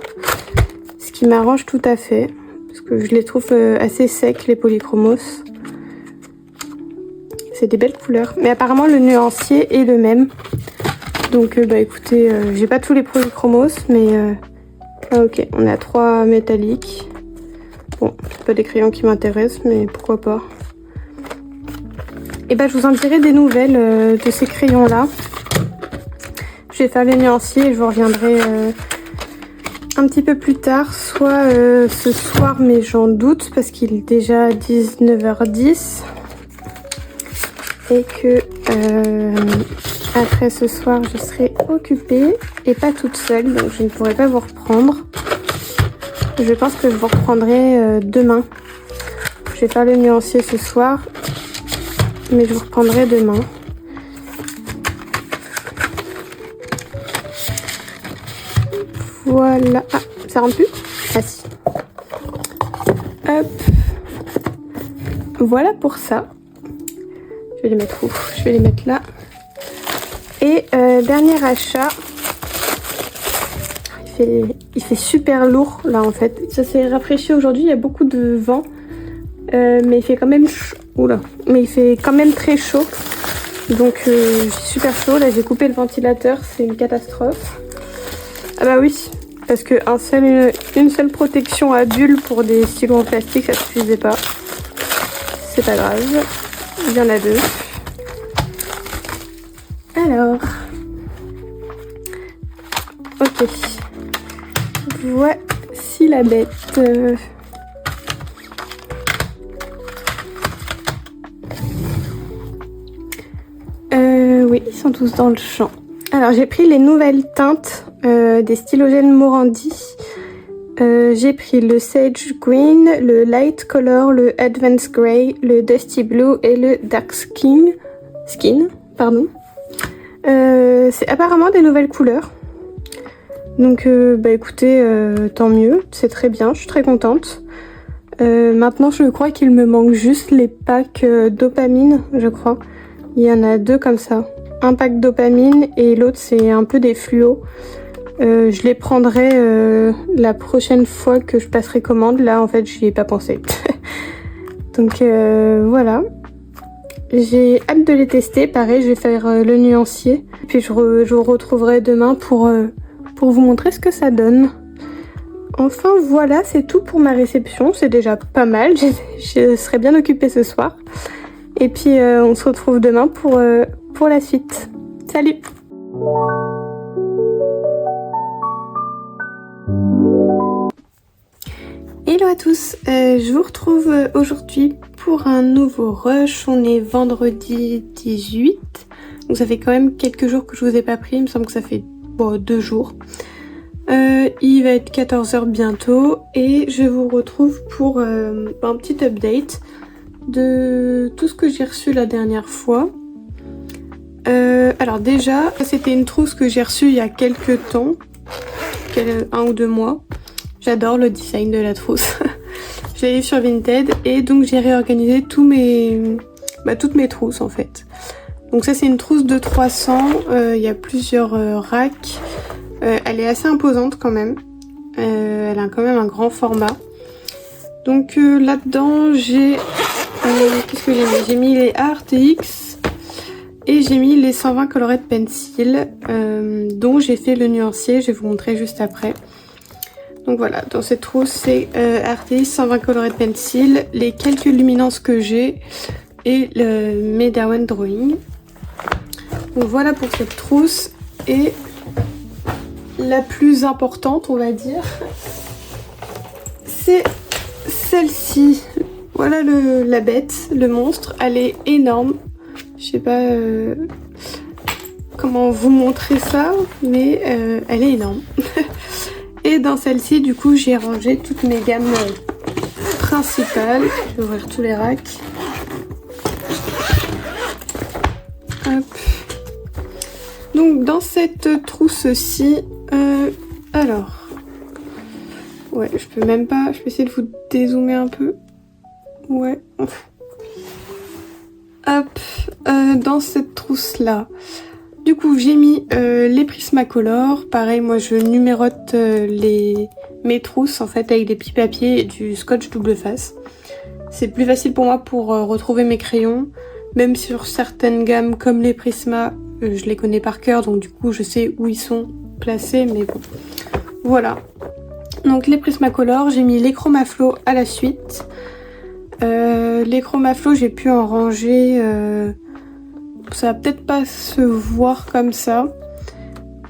Ce qui m'arrange tout à fait. Parce que je les trouve assez secs, les polychromos. C'est des belles couleurs. Mais apparemment le nuancier est le même. Donc bah écoutez, j'ai pas tous les polychromos, mais... Ah ok, on a 3 métalliques. Bon, c'est pas des crayons qui m'intéressent, mais pourquoi pas. Et bah je vous en dirai des nouvelles de ces crayons là. Je vais faire les nuanciers et je vous reviendrai un petit peu plus tard, soit ce soir, mais j'en doute parce qu'il est déjà 19h10 et que Après ce soir, je serai occupée et pas toute seule, donc je ne pourrai pas vous reprendre. Je pense que je vous reprendrai demain. Je vais faire le nuancier ce soir, mais je vous reprendrai demain. Voilà. Ah, ça rentre plus? Ah si. Hop. Voilà pour ça. Je vais les mettre où? Je vais les mettre là. Et dernier achat. Il fait super lourd là en fait. Ça s'est rafraîchi aujourd'hui, il y a beaucoup de vent. Mais il fait quand même chaud. Oula. Mais il fait quand même très chaud. Donc j'ai super chaud. Là j'ai coupé le ventilateur, c'est une catastrophe. Ah bah oui, parce que une seule protection à bulles pour des stylos en plastique, ça suffisait pas. C'est pas grave. Il y en a deux. Alors. Ok. Voici la bête. Oui, ils sont tous dans le champ. Alors j'ai pris les nouvelles teintes des stylogènes Morandi. J'ai pris le Sage Green, le Light Color, le Advanced Grey, le Dusty Blue et le Dark Skin. C'est apparemment des nouvelles couleurs. Donc bah écoutez, tant mieux, c'est très bien, je suis très contente. Maintenant je crois qu'il me manque juste les packs dopamine, je crois. Il y en a deux comme ça. Un pack dopamine et l'autre c'est un peu des fluos. Je les prendrai la prochaine fois que je passerai commande. Là en fait j'y ai pas pensé. Donc voilà. J'ai hâte de les tester. Pareil je vais faire le nuancier. Puis je vous retrouverai demain pour vous montrer ce que ça donne. Enfin voilà, c'est tout pour ma réception. C'est déjà pas mal. Je serai bien occupée ce soir. Et puis on se retrouve demain pour la suite. Salut! Hello à tous, je vous retrouve aujourd'hui pour un nouveau rush. On est vendredi 18, donc ça fait quand même quelques jours que je vous ai pas pris, il me semble que ça fait 2 jours. Il va être 14 h bientôt et je vous retrouve pour un petit update de tout ce que j'ai reçu la dernière fois. Alors déjà, c'était une trousse que j'ai reçue il y a quelques temps, 1 ou 2 mois. J'adore le design de la trousse. Je l'ai eu sur Vinted et donc j'ai réorganisé toutes mes trousses en fait. Donc ça c'est une trousse de 300, il y a plusieurs racks. Elle est assez imposante quand même. Elle a quand même un grand format. Donc là-dedans j'ai... qu'est-ce que j'ai mis? J'ai mis les ARTX et j'ai mis les 120 Colored Pencil dont j'ai fait le nuancier, je vais vous montrer juste après. Donc voilà, dans cette trousse c'est ARTX 120 Colored Pencil, les quelques luminances que j'ai et mes Derwent Drawing. Donc voilà pour cette trousse et la plus importante on va dire, c'est celle-ci. Voilà la bête, le monstre, elle est énorme. Je sais pas comment vous montrer ça, mais elle est énorme. Et dans celle-ci, du coup, j'ai rangé toutes mes gammes principales. Je vais ouvrir tous les racks. Hop. Donc, dans cette trousse-ci, alors... Ouais, je peux même pas... Je vais essayer de vous dézoomer un peu. Ouais. Hop. Dans cette trousse-là... Du coup, j'ai mis les Prismacolor. Pareil, moi, je numérote mes trousses, en fait, avec des petits papiers et du scotch double face. C'est plus facile pour moi pour retrouver mes crayons. Même sur certaines gammes, comme les Prisma, je les connais par cœur. Donc, du coup, je sais où ils sont placés. Mais bon, voilà. Donc, les Prismacolor, j'ai mis les Chromaflow à la suite. Les Chromaflow, j'ai pu en ranger... ça va peut-être pas se voir comme ça,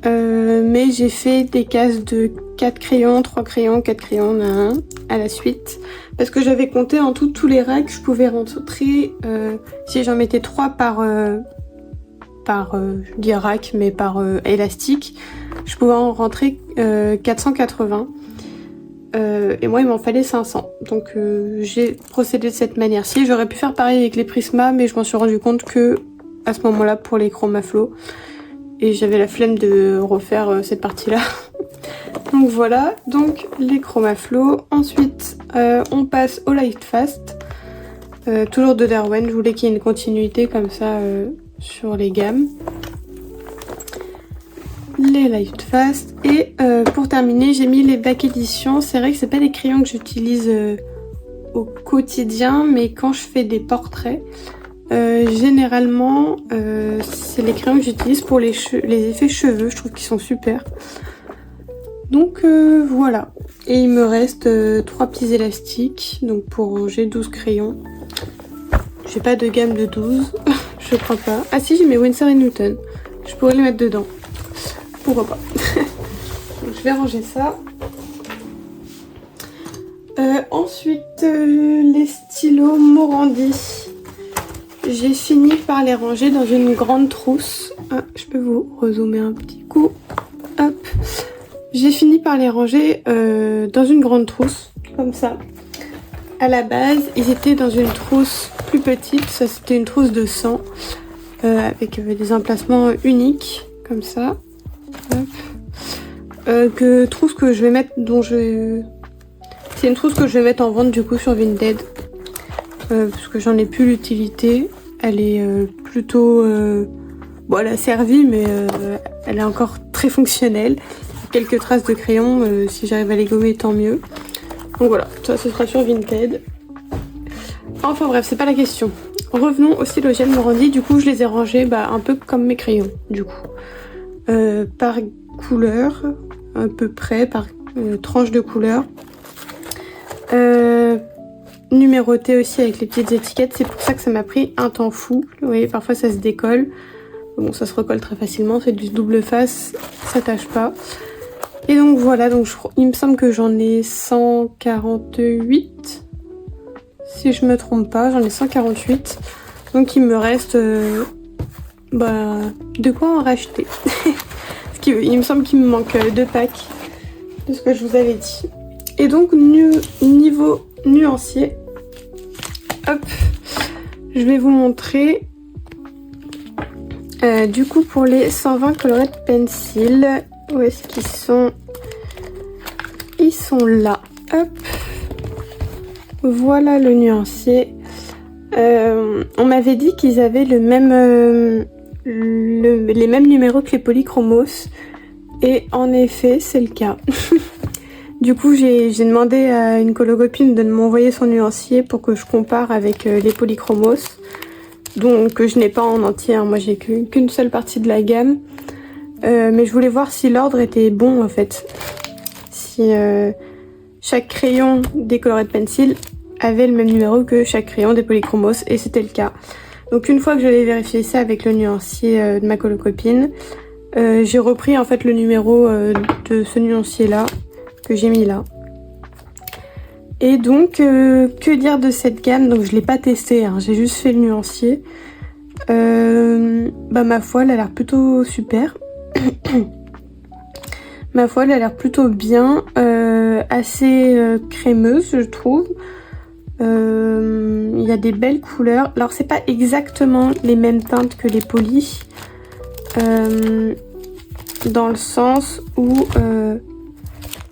mais j'ai fait des cases de 4 crayons, 3 crayons, 4 crayons, à la suite. Parce que j'avais compté en tout tous les racks, je pouvais rentrer, si j'en mettais 3 par, je dis rack, mais par élastique. Je pouvais en rentrer 480. Et moi il m'en fallait 500. Donc j'ai procédé de cette manière-ci. J'aurais pu faire pareil avec les Prisma, mais je m'en suis rendu compte que à ce moment-là pour les Chromaflow. Et j'avais la flemme de refaire cette partie-là. Donc voilà, donc les Chromaflow. Ensuite, on passe au Lightfast. Toujours de Darwen, je voulais qu'il y ait une continuité comme ça sur les gammes. Les Lightfast. Et pour terminer, j'ai mis les Back Edition. C'est vrai que c'est pas des crayons que j'utilise au quotidien, mais quand je fais des portraits, généralement, c'est les crayons que j'utilise pour les effets cheveux. Je trouve qu'ils sont super. Donc voilà. Et il me reste 3 petits élastiques. Donc pour ranger 12 crayons. J'ai pas de gamme de 12. Je crois pas. Ah si, j'ai mes Winsor & Newton. Je pourrais les mettre dedans. Pourquoi pas. Donc, je vais ranger ça. Ensuite, les stylos Morandi. J'ai fini par les ranger dans une grande trousse. Ah, je peux vous rezoomer un petit coup. Hop. J'ai fini par les ranger dans une grande trousse, comme ça. À la base, ils étaient dans une trousse plus petite. Ça, c'était une trousse de 100 avec des emplacements uniques, comme ça. Trousse que je vais mettre, c'est une trousse que je vais mettre en vente du coup sur Vinted. Parce que j'en ai plus l'utilité. Elle est plutôt... bon, elle a servi, mais elle est encore très fonctionnelle. Quelques traces de crayon, si j'arrive à les gommer, tant mieux. Donc voilà, ça ce sera sur Vinted. Enfin bref, c'est pas la question. Revenons au stylogène Morandi. Du coup, je les ai rangés un peu comme mes crayons, du coup. Par couleur, à peu près, par tranche de couleur. Numéroté aussi avec les petites étiquettes. C'est pour ça que ça m'a pris un temps fou. Vous voyez, parfois ça se décolle. Bon, ça se recolle très facilement. C'est du double face, ça tâche pas. Et donc voilà, donc il me semble que j'en ai 148. Si je me trompe pas, j'en ai 148. Donc il me reste de quoi en racheter. Il me semble qu'il me manque 2 packs de ce que je vous avais dit. Et donc niveau nuancier, hop, je vais vous montrer. Du coup pour les 120 Colored Pencil, où est-ce qu'ils sont? Ils sont là, hop. Voilà le nuancier. On m'avait dit qu'ils avaient les mêmes numéros que les Polychromos. Et en effet, c'est le cas. Du coup, j'ai demandé à une colocopine de m'envoyer son nuancier pour que je compare avec les Polychromos. Donc, je n'ai pas en entier. Moi, j'ai qu'une seule partie de la gamme. Mais je voulais voir si l'ordre était bon, en fait. Si chaque crayon des Colored Pencil avait le même numéro que chaque crayon des Polychromos. Et c'était le cas. Donc, une fois que j'avais vérifié ça avec le nuancier de ma colocopine, j'ai repris en fait le numéro de ce nuancier là que j'ai mis là. Et donc que dire de cette gamme? Donc je l'ai pas testé, hein, j'ai juste fait le nuancier. Ma foi elle a l'air plutôt super. Ma foi elle a l'air plutôt bien, assez crémeuse je trouve. Il y a des belles couleurs. Alors c'est pas exactement les mêmes teintes que les polis. Dans le sens où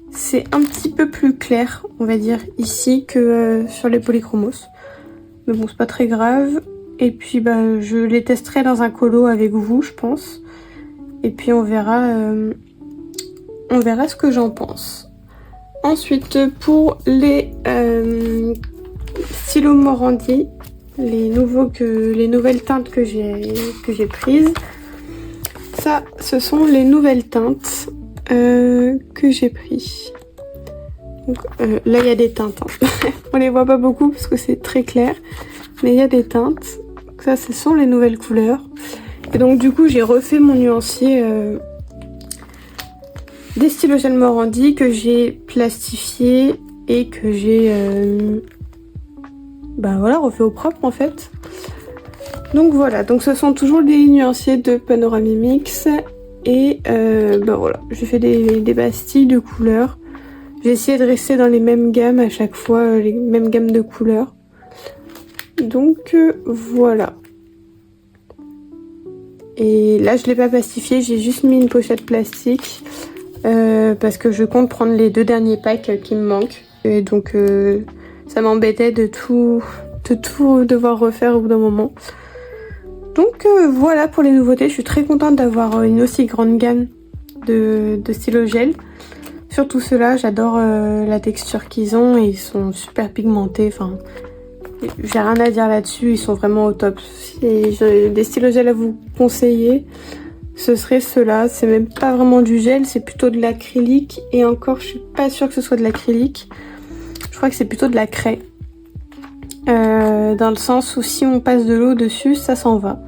c'est un petit peu plus clair, on va dire, ici que sur les Polychromos. Mais bon, c'est pas très grave. Et puis je les testerai dans un colo avec vous, je pense. Et puis on verra ce que j'en pense. Ensuite, pour les stylos Morandi, les nouvelles teintes que j'ai prises. Ça, ce sont les nouvelles teintes que j'ai pris. Donc, là, il y a des teintes. Hein. On les voit pas beaucoup parce que c'est très clair. Mais il y a des teintes. Donc, ça, ce sont les nouvelles couleurs. Et donc, du coup, j'ai refait mon nuancier des stylogène Morandi que j'ai plastifié et que j'ai refait au propre, en fait. Donc voilà, donc ce sont toujours des nuanciers de Panoramimix. Et ben voilà, j'ai fait des pastilles de couleurs. J'ai essayé de rester dans les mêmes gammes à chaque fois, les mêmes gammes de couleurs. Donc voilà. Et là je l'ai pas plastifié, j'ai juste mis une pochette plastique parce que je compte prendre les 2 derniers packs qui me manquent. Et donc ça m'embêtait de tout devoir refaire au bout d'un moment. Donc voilà pour les nouveautés, je suis très contente d'avoir une aussi grande gamme de stylos gel. Surtout ceux-là, j'adore la texture qu'ils ont et ils sont super pigmentés. Enfin, j'ai rien à dire là-dessus, ils sont vraiment au top. Si j'ai des stylos gel à vous conseiller, ce serait ceux-là. C'est même pas vraiment du gel, c'est plutôt de l'acrylique. Et encore, je suis pas sûre que ce soit de l'acrylique. Je crois que c'est plutôt de la craie. Dans le sens où si on passe de l'eau dessus, ça s'en va.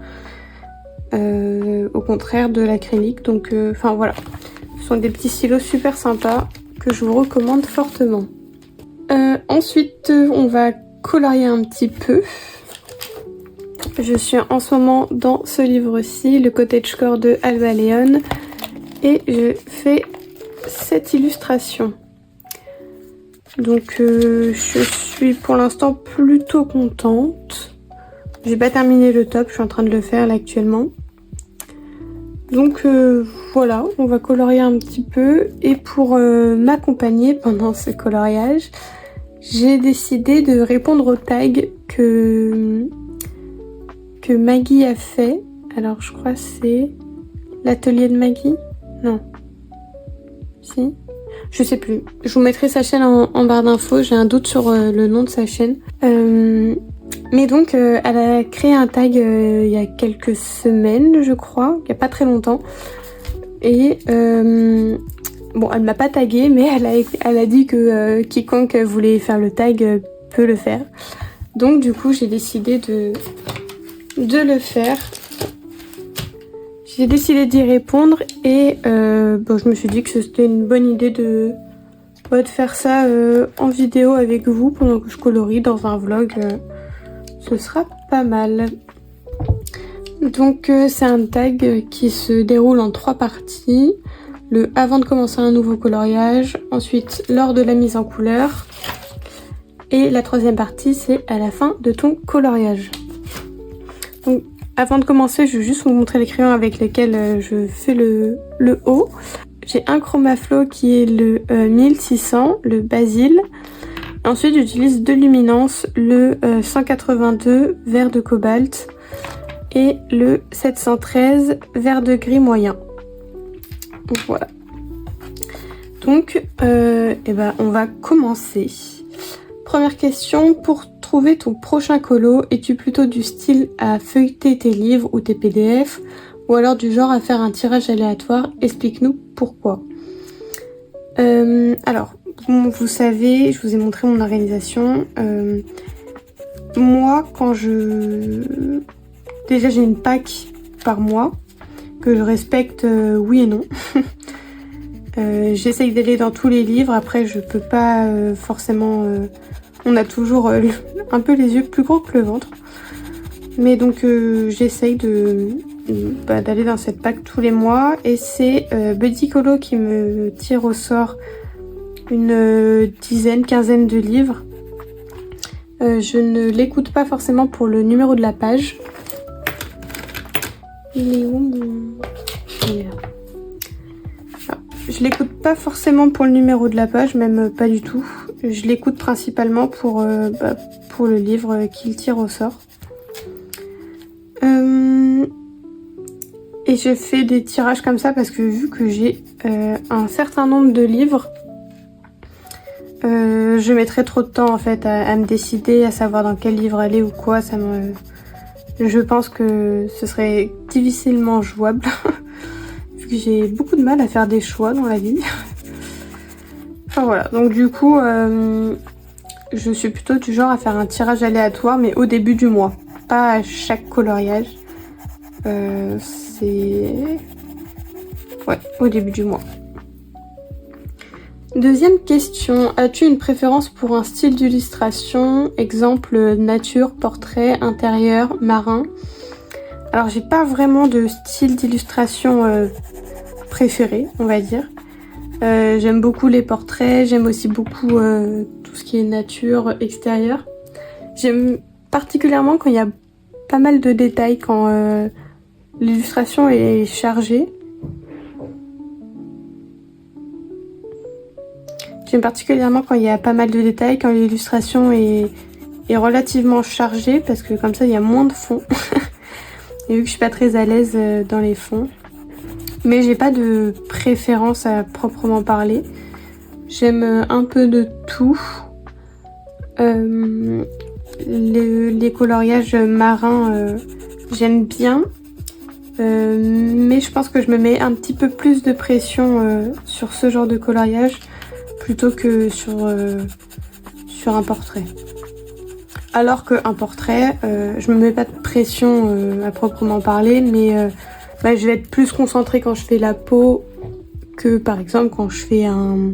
Au contraire de l'acrylique. Donc, enfin voilà. Ce sont des petits stylos super sympas que je vous recommande fortement. Ensuite, on va colorier un petit peu. Je suis en ce moment dans ce livre-ci, le Cottagecore de Alba Leon. Et je fais cette illustration. Donc je suis pour l'instant plutôt contente. J'ai pas terminé le top, je suis en train de le faire là actuellement. Donc voilà, on va colorier un petit peu. Et pour m'accompagner pendant ce coloriage, j'ai décidé de répondre au tag que Maggie a fait. Alors je crois que c'est l'atelier de Maggie. Non. Si. Je sais plus. Je vous mettrai sa chaîne en barre d'infos. J'ai un doute sur le nom de sa chaîne. Mais donc, elle a créé un tag il y a quelques semaines, je crois. Il n'y a pas très longtemps. Et bon, elle m'a pas tagué, mais elle a dit que quiconque voulait faire le tag peut le faire. Donc du coup, j'ai décidé de le faire. J'ai décidé d'y répondre et bon, je me suis dit que c'était une bonne idée de faire ça en vidéo avec vous pendant que je colorie dans un vlog. Ce sera pas mal. Donc c'est un tag qui se déroule en 3 parties. Le avant de commencer un nouveau coloriage, ensuite lors de la mise en couleur et la 3e partie c'est à la fin de ton coloriage. Donc avant de commencer, je vais juste vous montrer les crayons avec lesquels je fais le haut. J'ai un Chromaflow qui est le 1600, le Basil. Ensuite, j'utilise 2 luminances, le 182 vert de cobalt et le 713 vert de gris moyen. Donc voilà. Donc, eh ben, on va commencer. Première question, pour trouver ton prochain colo, es-tu plutôt du style à feuilleter tes livres ou tes PDF ou alors du genre à faire un tirage aléatoire? Explique-nous pourquoi. Alors, vous savez, je vous ai montré mon organisation. Moi, déjà j'ai une PAC par mois que je respecte oui et non. J'essaye d'aller dans tous les livres, après je peux pas forcément... on a toujours un peu les yeux plus gros que le ventre. Mais donc j'essaye d'aller dans cette PAC tous les mois. Et c'est Buddy Colo qui me tire au sort une quinzaine de livres. Je ne l'écoute pas forcément pour le numéro de la page. Il est où mon... Il est là. Je l'écoute pas forcément pour le numéro de la page, même pas du tout. Je l'écoute principalement pour le livre qu'il tire au sort. Et je fais des tirages comme ça parce que vu que j'ai un certain nombre de livres, je mettrais trop de temps en fait à me décider, à savoir dans quel livre aller ou quoi. Je pense que ce serait difficilement jouable. Vu que j'ai beaucoup de mal à faire des choix dans la vie. Enfin voilà, donc du coup, je suis plutôt du genre à faire un tirage aléatoire, mais au début du mois. Pas à chaque coloriage. Ouais, au début du mois. Deuxième question, as-tu une préférence pour un style d'illustration? Exemple nature, portrait, intérieur, marin? Alors j'ai pas vraiment de style d'illustration préféré, on va dire. J'aime beaucoup les portraits, j'aime aussi beaucoup tout ce qui est nature, extérieur. J'aime particulièrement quand il y a pas mal de détails, quand l'illustration est chargée. J'aime particulièrement quand il y a pas mal de détails, quand l'illustration est relativement chargée, parce que comme ça il y a moins de fond. Et vu que je suis pas très à l'aise dans les fonds. Mais j'ai pas de préférence à proprement parler. J'aime un peu de tout. Les coloriages marins, j'aime bien. Mais je pense que je me mets un petit peu plus de pression sur ce genre de coloriage plutôt que sur un portrait. Alors qu'un portrait, je me mets pas de pression à proprement parler, mais je vais être plus concentrée quand je fais la peau que par exemple quand je fais un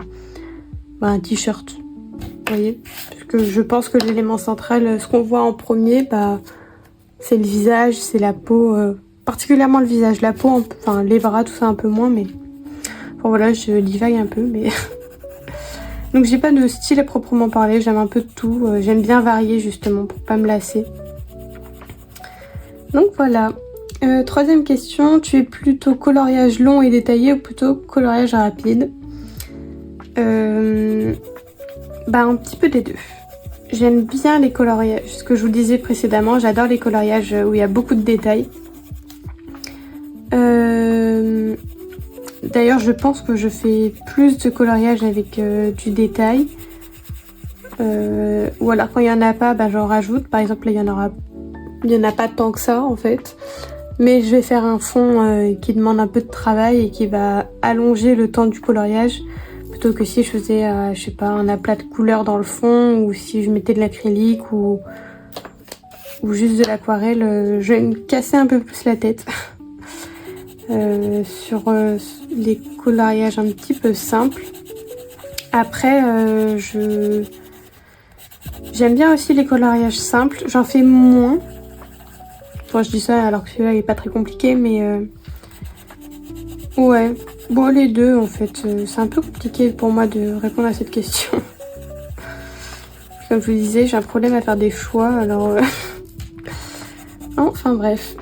t-shirt. Vous voyez? Parce que je pense que l'élément central, ce qu'on voit en premier, c'est le visage, c'est la peau, particulièrement le visage, la peau, enfin les bras, tout ça un peu moins, mais enfin voilà, je divague un peu, mais donc j'ai pas de style à proprement parler, j'aime un peu de tout, j'aime bien varier justement pour pas me lasser. Donc voilà. Troisième question, tu es plutôt coloriage long et détaillé ou plutôt coloriage rapide? Un petit peu des deux. J'aime bien les coloriages, ce que je vous disais précédemment, j'adore les coloriages où il y a beaucoup de détails. D'ailleurs, je pense que je fais plus de coloriage avec du détail. Ou alors quand il n'y en a pas, j'en rajoute. Par exemple, là, il y en a pas tant que ça en fait. Mais je vais faire un fond qui demande un peu de travail et qui va allonger le temps du coloriage. Plutôt que si je faisais, je sais pas, un aplat de couleurs dans le fond, ou si je mettais de l'acrylique ou juste de l'aquarelle, je vais me casser un peu plus la tête. Sur les coloriages un petit peu simples. Après, j'aime bien aussi les coloriages simples. J'en fais moins. Enfin, je dis ça alors que celui-là il est pas très compliqué, mais ouais. Bon, les deux en fait. C'est un peu compliqué pour moi de répondre à cette question. Comme je vous disais, j'ai un problème à faire des choix, alors... Enfin bref.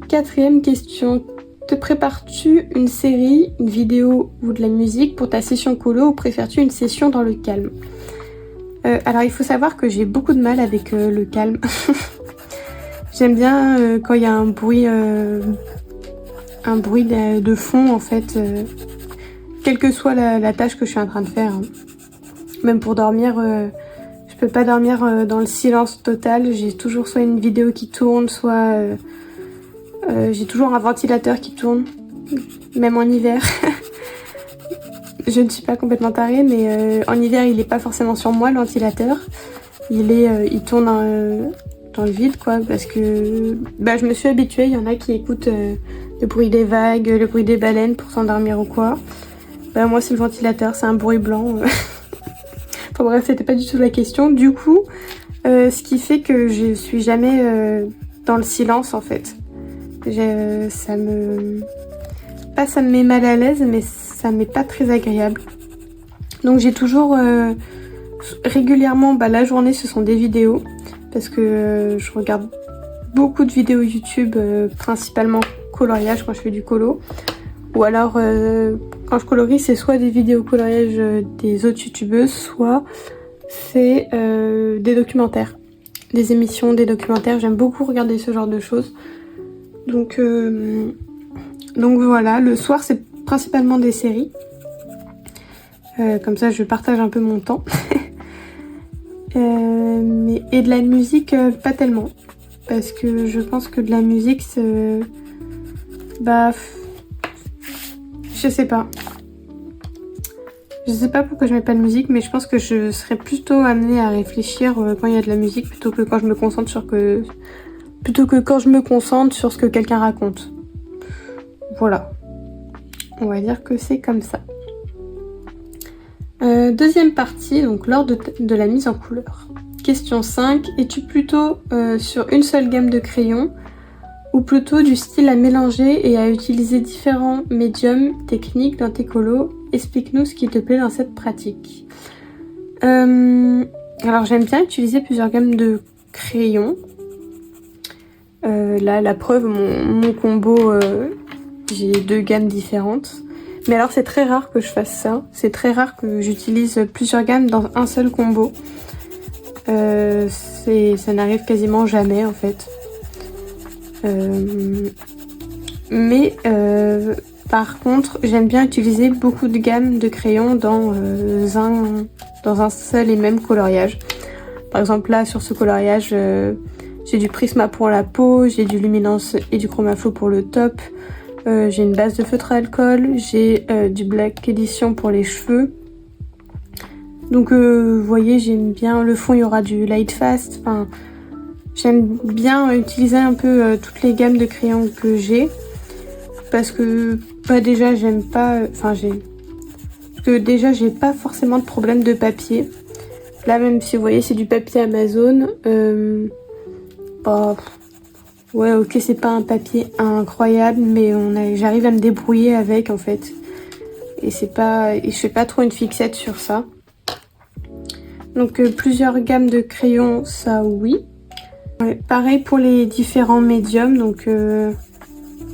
Quatrième question. Te prépares-tu une série, une vidéo ou de la musique pour ta session colo ou préfères-tu une session dans le calme? Alors il faut savoir que j'ai beaucoup de mal avec le calme. J'aime bien quand il y a un bruit de fond en fait, quelle que soit la tâche que je suis en train de faire. Hein. Même pour dormir, je peux pas dormir dans le silence total. J'ai toujours soit une vidéo qui tourne, soit j'ai toujours un ventilateur qui tourne, même en hiver. Je ne suis pas complètement tarée, mais en hiver il est pas forcément sur moi le ventilateur. Il tourne dans le vide quoi, parce que je me suis habituée. Il y en a qui écoutent le bruit des vagues, le bruit des baleines pour s'endormir ou quoi. Moi c'est le ventilateur, c'est un bruit blanc. Enfin bref, c'était pas du tout la question. Du coup, ce qui fait que je suis jamais dans le silence en fait. Ça me met mal à l'aise, mais ça m'est pas très agréable. Donc j'ai toujours régulièrement, la journée ce sont des vidéos, parce que je regarde beaucoup de vidéos YouTube, principalement coloriage quand je fais du colo. Ou alors quand je colorie, c'est soit des vidéos coloriage des autres youtubeuses, soit c'est des documentaires, des émissions, des documentaires. J'aime beaucoup regarder ce genre de choses. Donc voilà, le soir c'est principalement des séries. Comme ça je partage un peu mon temps. Et de la musique, pas tellement. Parce que je pense que de la musique, je sais pas. Je sais pas pourquoi je mets pas de musique, mais je pense que je serais plutôt amenée à réfléchir quand il y a de la musique plutôt que quand je me concentre sur ce que quelqu'un raconte. Voilà. On va dire que c'est comme ça. Deuxième partie, donc lors de la mise en couleur. Question 5. Es-tu plutôt sur une seule gamme de crayons ou plutôt du style à mélanger et à utiliser différents médiums techniques dans tes colos? Explique-nous ce qui te plaît dans cette pratique. Alors j'aime bien utiliser plusieurs gammes de crayons. Là, la preuve, mon combo, j'ai 2 gammes différentes. Mais alors c'est très rare que je fasse ça. C'est très rare que j'utilise plusieurs gammes dans un seul combo. Ça n'arrive quasiment jamais en fait. Mais par contre, j'aime bien utiliser beaucoup de gammes de crayons dans un seul et même coloriage. Par exemple là, sur ce coloriage, j'ai du Prisma pour la peau, j'ai du Luminance et du Chromaflow pour le top. J'ai une base de feutre à alcool, j'ai du Black Edition pour les cheveux. Donc vous voyez, j'aime bien le fond, il y aura du Light Fast. Enfin, j'aime bien utiliser un peu toutes les gammes de crayons que j'ai. Parce que déjà j'aime pas... parce que déjà j'ai pas forcément de problème de papier. Là même si vous voyez c'est du papier Amazon. Ouais, ok, c'est pas un papier incroyable, mais j'arrive à me débrouiller avec en fait. Et je fais pas trop une fixette sur ça. Donc plusieurs gammes de crayons, ça oui. Ouais, pareil pour les différents médiums, donc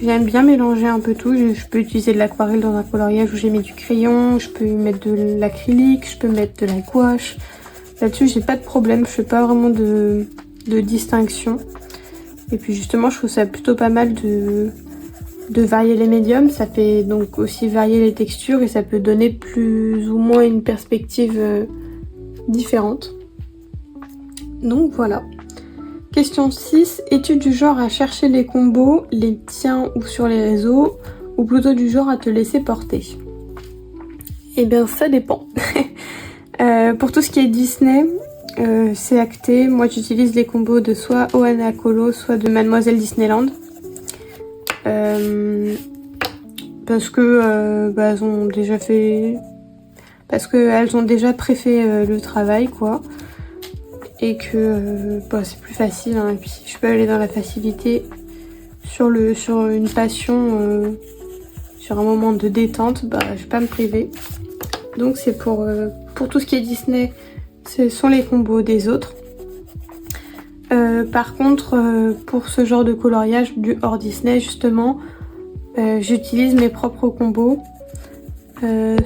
j'aime bien mélanger un peu tout. Je peux utiliser de l'aquarelle dans un coloriage où j'ai mis du crayon, je peux mettre de l'acrylique, je peux mettre de la gouache. Là-dessus, j'ai pas de problème, je fais pas vraiment de distinction. Et puis justement, je trouve ça plutôt pas mal de varier les médiums. Ça fait donc aussi varier les textures et ça peut donner plus ou moins une perspective différente. Donc voilà. Question 6. Es-tu du genre à chercher les combos, les tiens ou sur les réseaux, ou plutôt du genre à te laisser porter? Eh bien, ça dépend. Pour tout ce qui est Disney, c'est acté. Moi, j'utilise les combos de soit Ohana Colo, soit de Mademoiselle Disneyland. Parce que elles ont déjà fait... Parce qu'elles ont déjà préfait le travail, quoi. Et que c'est plus facile, hein. Et puis si je peux aller dans la facilité sur une passion, sur un moment de détente, je vais pas me priver. Donc c'est pour tout ce qui est Disney, ce sont les combos des autres. Par contre, pour ce genre de coloriage du hors Disney justement, j'utilise mes propres combos.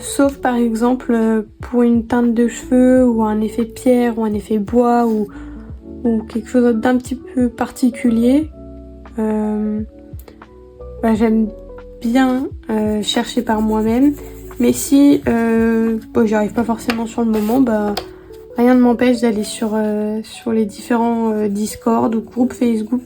Sauf par exemple pour une teinte de cheveux ou un effet pierre ou un effet bois ou quelque chose d'un petit peu particulier. J'aime bien chercher par moi-même, mais si j'y arrive pas forcément sur le moment, rien ne m'empêche d'aller sur les différents Discord ou groupes Facebook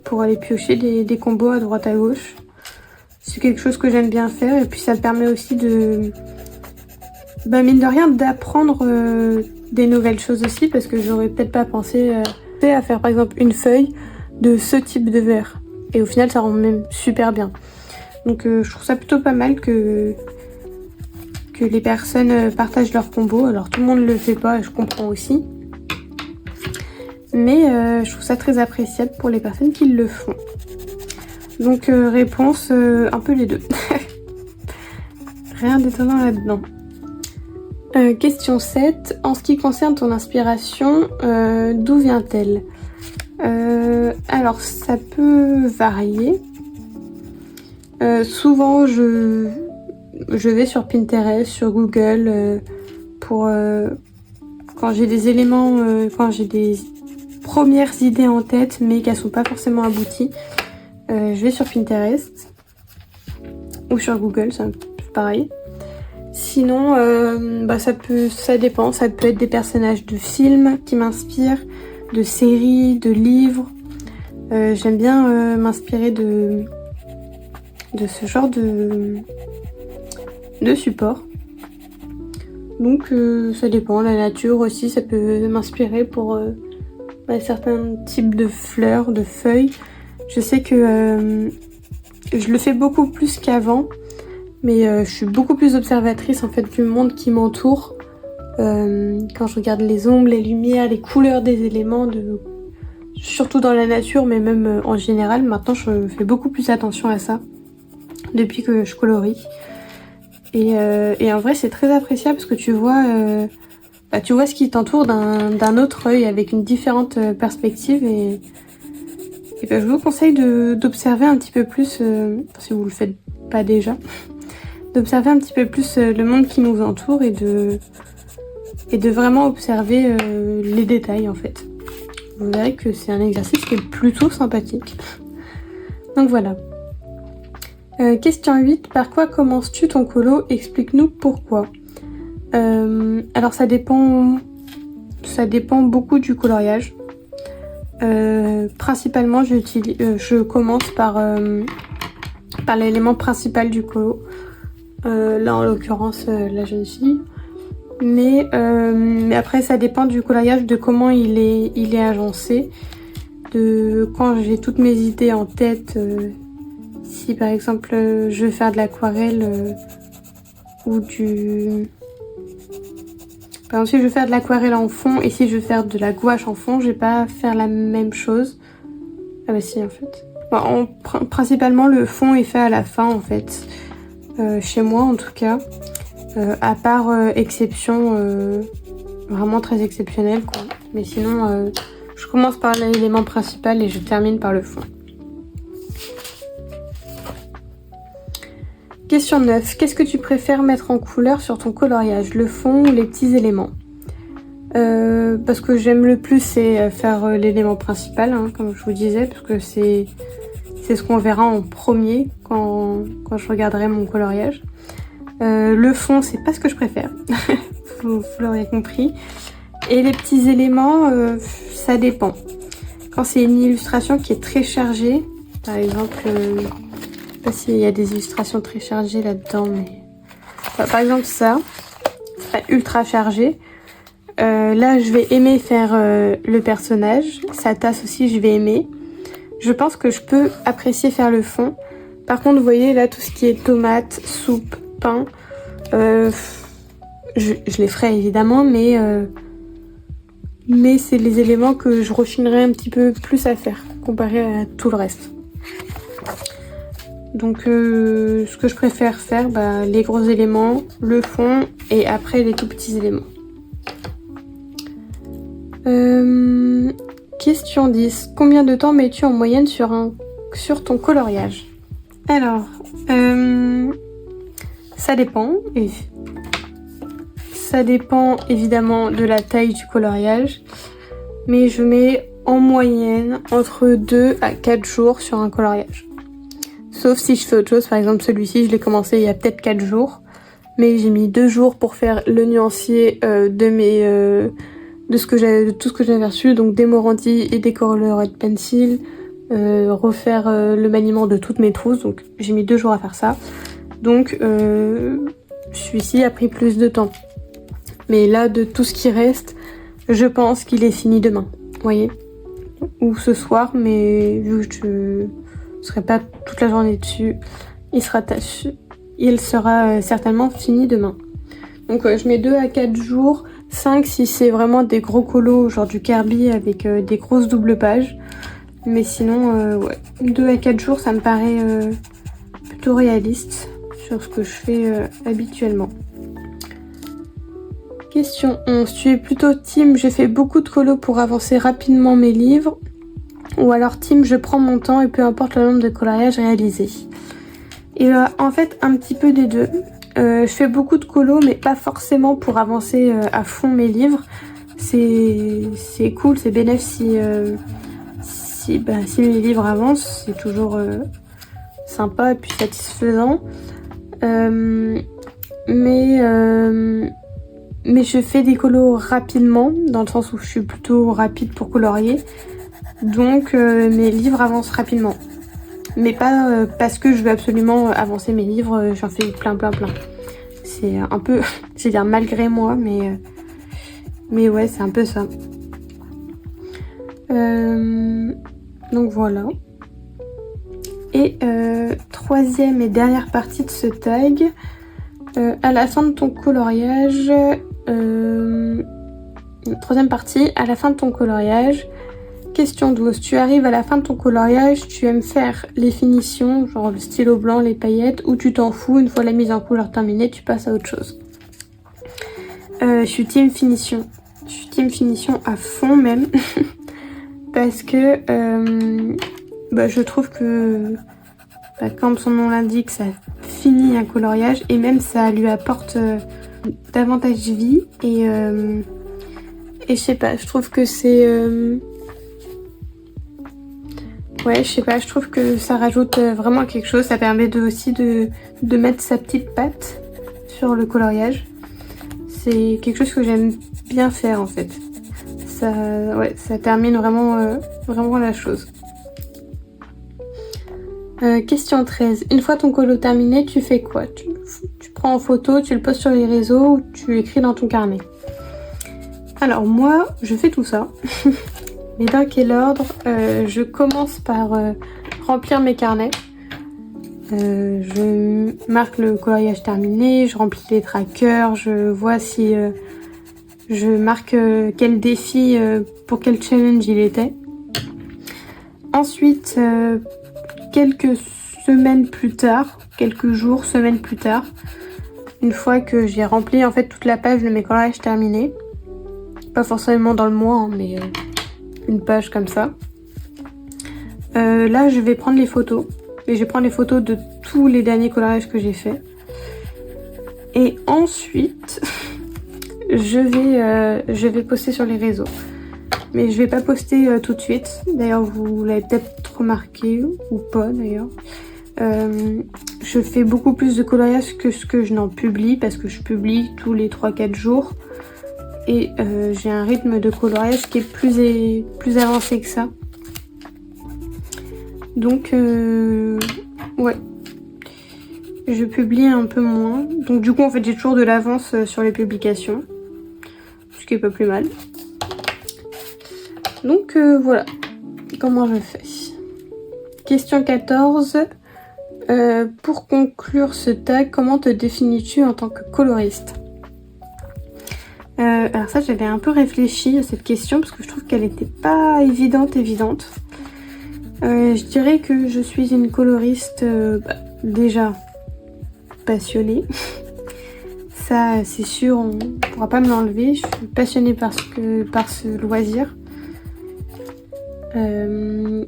pour aller piocher des combos à droite à gauche. C'est quelque chose que j'aime bien faire et puis ça me permet aussi de mine de rien d'apprendre des nouvelles choses aussi, parce que j'aurais peut-être pas pensé à faire par exemple une feuille de ce type de verre et au final ça rend même super bien. Donc je trouve ça plutôt pas mal que les personnes partagent leurs combos. Alors tout le monde le fait pas et je comprends aussi. Mais je trouve ça très appréciable pour les personnes qui le font. Donc réponse un peu les deux. Rien d'étonnant là-dedans. Question 7. En ce qui concerne ton inspiration, d'où vient-elle? Alors ça peut varier. Souvent je vais sur Pinterest, sur Google pour quand j'ai des éléments, quand j'ai des premières idées en tête mais qu'elles sont pas forcément abouties, je vais sur Pinterest ou sur Google, c'est un peu pareil. Sinon ça dépend, ça peut être des personnages de films qui m'inspirent, de séries, de livres. J'aime bien m'inspirer de ce genre de support. Donc ça dépend, la nature aussi, ça peut m'inspirer pour certains types de fleurs, de feuilles. Je sais que je le fais beaucoup plus qu'avant, Mais je suis beaucoup plus observatrice en fait du monde qui m'entoure. Quand je regarde les ombres, les lumières, les couleurs des éléments, surtout dans la nature, mais même en général. Maintenant, je fais beaucoup plus attention à ça depuis que je colorie. Et en vrai, c'est très appréciable parce que tu vois ce qui t'entoure d'un autre œil, avec une différente perspective. Et je vous conseille d'observer un petit peu plus, si vous le faites pas déjà, d'observer un petit peu plus le monde qui nous entoure et de vraiment observer les détails en fait. Vous verrez que c'est un exercice qui est plutôt sympathique. Donc voilà. Question 8. Par quoi commences-tu ton colo? Explique-nous pourquoi. Alors ça dépend beaucoup du coloriage. Principalement je commence par l'élément principal du colo. Là en l'occurrence la jeune fille. Mais après ça dépend du coloriage, de comment il est agencé, de quand j'ai toutes mes idées en tête. Si par exemple je veux faire de l'aquarelle ou du... Par exemple si je veux faire de l'aquarelle en fond et si je veux faire de la gouache en fond, je vais pas faire la même chose. Ah bah si en fait. Bon, principalement le fond est fait à la fin en fait. Chez moi en tout cas. À part exception vraiment très exceptionnelle quoi. Mais sinon je commence par l'élément principal et je termine par le fond. Question 9. Qu'est-ce que tu préfères mettre en couleur sur ton coloriage? Le fond ou les petits éléments? Parce que j'aime le plus c'est faire l'élément principal, hein, comme je vous disais, parce que c'est ce qu'on verra en premier quand je regarderai mon coloriage. Le fond, c'est pas ce que je préfère, vous l'aurez compris. Et les petits éléments, ça dépend. Quand c'est une illustration qui est très chargée, par exemple, je sais pas s'il y a des illustrations très chargées là-dedans, mais... Enfin, par exemple ça, c'est ultra chargé. Là, je vais aimer faire le personnage. Sa tasse aussi, je vais aimer. Je pense que je peux apprécier faire le fond. Par contre, vous voyez, là, tout ce qui est tomates, soupe, pain, je les ferai évidemment, mais c'est les éléments que je rechignerai un petit peu plus à faire comparé à tout le reste. Donc ce que je préfère faire, les gros éléments, le fond et après les tout petits éléments. Question 10. Combien de temps mets-tu en moyenne sur ton coloriage? Alors, ça dépend. Ça dépend évidemment de la taille du coloriage. Mais je mets en moyenne entre 2 à 4 jours sur un coloriage. Sauf si je fais autre chose. Par exemple, celui-ci, je l'ai commencé il y a peut-être 4 jours. Mais j'ai mis 2 jours pour faire le nuancier de tout ce que j'avais reçu. Donc des Morandi et des Colored Pencil. Refaire le maniement de toutes mes trousses. Donc j'ai mis 2 jours à faire ça. Donc celui-ci a pris plus de temps. Mais là, de tout ce qui reste, je pense qu'il est fini demain. Vous voyez? Ou ce soir, mais vu que je ne serai pas toute la journée dessus, il sera certainement fini demain. Donc je mets 2 à 4 jours, 5 si c'est vraiment des gros colos, genre du Kirby avec des grosses doubles pages. Mais sinon, ouais, 2 à 4 jours, ça me paraît plutôt réaliste sur ce que je fais habituellement. Question 11. Tu es plutôt team je fais beaucoup de colos pour avancer rapidement mes livres, ou alors team je prends mon temps et peu importe le nombre de coloriages réalisés? Et en fait un petit peu des deux. Je fais beaucoup de colos mais pas forcément pour avancer à fond mes livres. C'est cool, c'est bénéfique si mes livres avancent, c'est toujours sympa et puis satisfaisant. Mais je fais des colos rapidement, dans le sens où je suis plutôt rapide pour colorier. Donc mes livres avancent rapidement. Mais pas parce que je veux absolument avancer mes livres, j'en fais plein. C'est un peu, je vais dire malgré moi, mais ouais, c'est un peu ça. Donc voilà. Et troisième et dernière partie de ce tag, à la fin de ton coloriage, troisième partie, à la fin de ton coloriage, question 12, tu arrives à la fin de ton coloriage, tu aimes faire les finitions, genre le stylo blanc, les paillettes, ou tu t'en fous, une fois la mise en couleur terminée, tu passes à autre chose. Je suis team finition. Je suis team finition à fond même. Parce que je trouve que, comme son nom l'indique, ça finit un coloriage et même ça lui apporte davantage de vie. Et je sais pas, je trouve que c'est... je sais pas, je trouve que ça rajoute vraiment quelque chose. Ça permet aussi de mettre sa petite patte sur le coloriage. C'est quelque chose que j'aime bien faire en fait. Ça termine vraiment, vraiment la chose. Question 13. Une fois ton colo terminé, tu fais quoi? Tu prends en photo, tu le postes sur les réseaux ou tu écris dans ton carnet? Alors moi, je fais tout ça. Mais dans quel ordre? Je commence par remplir mes carnets. Je marque le coloriage terminé, je remplis les trackers, je vois si je marque quel défi pour quel challenge il était. Ensuite, quelques semaines plus tard, quelques jours, semaines plus tard, une fois que j'ai rempli en fait toute la page de mes coloriages terminés, pas forcément dans le mois, hein, mais une page comme ça. Là, je vais prendre les photos. Et je vais prendre les photos de tous les derniers coloriages que j'ai fait. Et ensuite, je vais poster sur les réseaux. Mais je vais pas poster tout de suite. D'ailleurs, vous l'avez peut-être remarqué, ou pas d'ailleurs. Je fais beaucoup plus de coloriages que ce que je n'en publie, parce que je publie tous les 3-4 jours. Et j'ai un rythme de coloriage qui est plus avancé que ça. Donc, ouais, je publie un peu moins. Donc du coup, en fait, j'ai toujours de l'avance sur les publications. Ce qui est pas plus mal. Donc, voilà comment je fais. Question 14. Pour conclure ce tag, comment te définis-tu en tant que coloriste? Alors ça, j'avais un peu réfléchi à cette question parce que je trouve qu'elle n'était pas évidente. Je dirais que je suis une coloriste déjà passionnée. Ça, c'est sûr, on ne pourra pas me l'enlever. Je suis passionnée par ce loisir. Je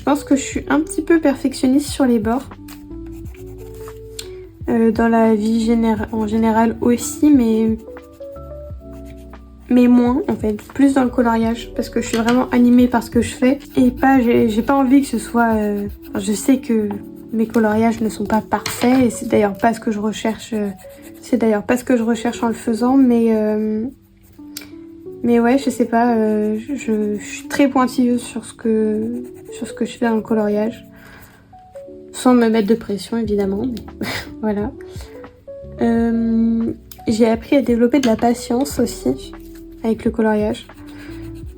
pense que je suis un petit peu perfectionniste sur les bords. Dans la vie en général aussi, mais moins en fait, plus dans le coloriage parce que je suis vraiment animée par ce que je fais et j'ai pas envie que ce soit je sais que mes coloriages ne sont pas parfaits et c'est d'ailleurs pas ce que je recherche en le faisant, mais ouais, je sais pas, je suis très pointilleuse sur ce que je fais dans le coloriage sans me mettre de pression évidemment, mais voilà. J'ai appris à développer de la patience aussi avec le coloriage,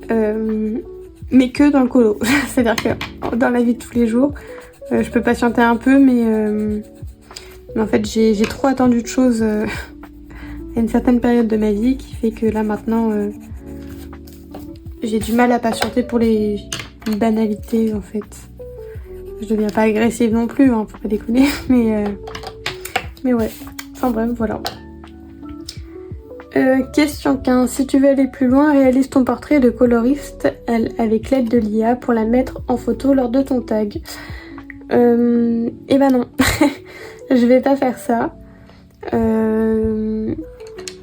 mais que dans le colo. C'est-à-dire que dans la vie de tous les jours, je peux patienter un peu, mais en fait j'ai trop attendu de choses à une certaine période de ma vie qui fait que là maintenant j'ai du mal à patienter pour les banalités en fait. Je deviens pas agressive non plus, hein, faut pas déconner, mais ouais, enfin bref, voilà. Question 15. Si tu veux aller plus loin, réalise ton portrait de coloriste avec l'aide de l'IA pour la mettre en photo lors de ton tag. Eh ben non, je vais pas faire ça.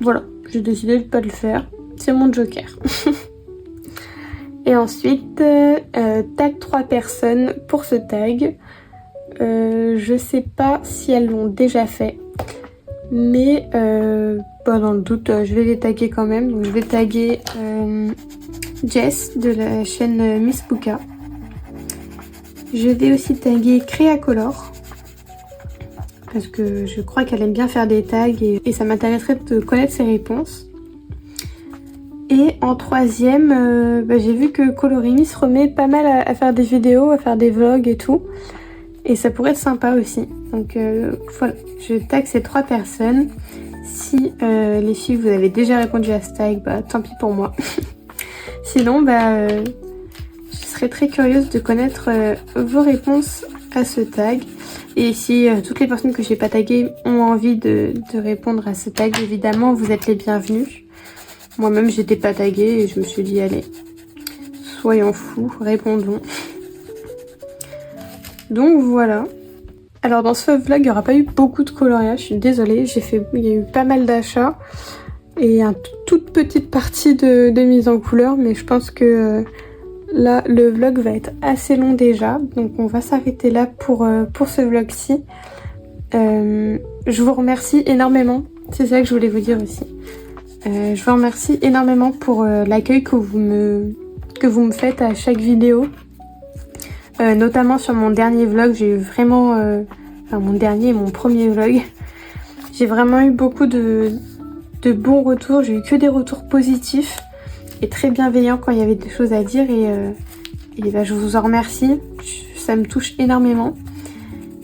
Voilà, j'ai décidé de pas le faire. C'est mon joker. Et ensuite, tag 3 personnes pour ce tag. Je sais pas si elles l'ont déjà fait. Mais pas dans le doute, je vais les taguer quand même. Donc je vais taguer Jess de la chaîne Miss Bouka. Je vais aussi taguer Créacolor parce que je crois qu'elle aime bien faire des tags et ça m'intéresserait de connaître ses réponses. Et en troisième, j'ai vu que Colorini se remet pas mal à faire des vidéos, à faire des vlogs et tout. Et ça pourrait être sympa aussi. Donc voilà, je tag ces 3 personnes. Si les filles vous avez déjà répondu à ce tag, tant pis pour moi. Sinon, je serais très curieuse de connaître vos réponses à ce tag. Et si toutes les personnes que j'ai pas taguées ont envie de répondre à ce tag, évidemment, vous êtes les bienvenus. Moi-même, j'étais pas taguée et je me suis dit, allez, soyons fous, répondons. Donc voilà. Alors dans ce vlog, il n'y aura pas eu beaucoup de coloriage, je suis désolée. Il y a eu pas mal d'achats et une toute petite partie de mise en couleur. Mais je pense que là, le vlog va être assez long déjà. Donc on va s'arrêter là pour ce vlog-ci. Je vous remercie énormément. C'est ça que je voulais vous dire aussi. Je vous remercie énormément pour l'accueil que vous me faites à chaque vidéo. Notamment sur mon dernier vlog, j'ai eu vraiment... mon premier vlog. J'ai vraiment eu beaucoup de bons retours. J'ai eu que des retours positifs et très bienveillants quand il y avait des choses à dire. Et je vous en remercie. Ça me touche énormément.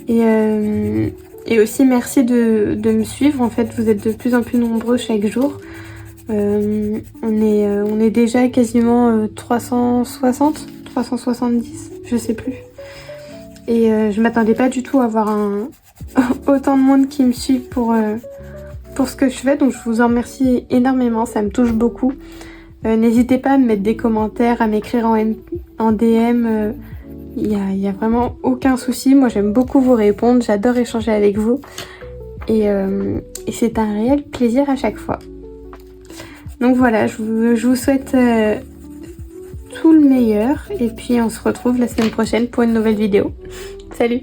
Et aussi merci de me suivre. En fait, vous êtes de plus en plus nombreux chaque jour. On est déjà quasiment 360, 370, je sais plus. Et je m'attendais pas du tout à avoir autant de monde qui me suit pour ce que je fais. Donc je vous en remercie énormément, ça me touche beaucoup. N'hésitez pas à me mettre des commentaires, à m'écrire en DM. Il y a vraiment aucun souci. Moi j'aime beaucoup vous répondre, j'adore échanger avec vous. Et c'est un réel plaisir à chaque fois. Donc voilà, je vous souhaite tout le meilleur. Et puis on se retrouve la semaine prochaine pour une nouvelle vidéo. Salut!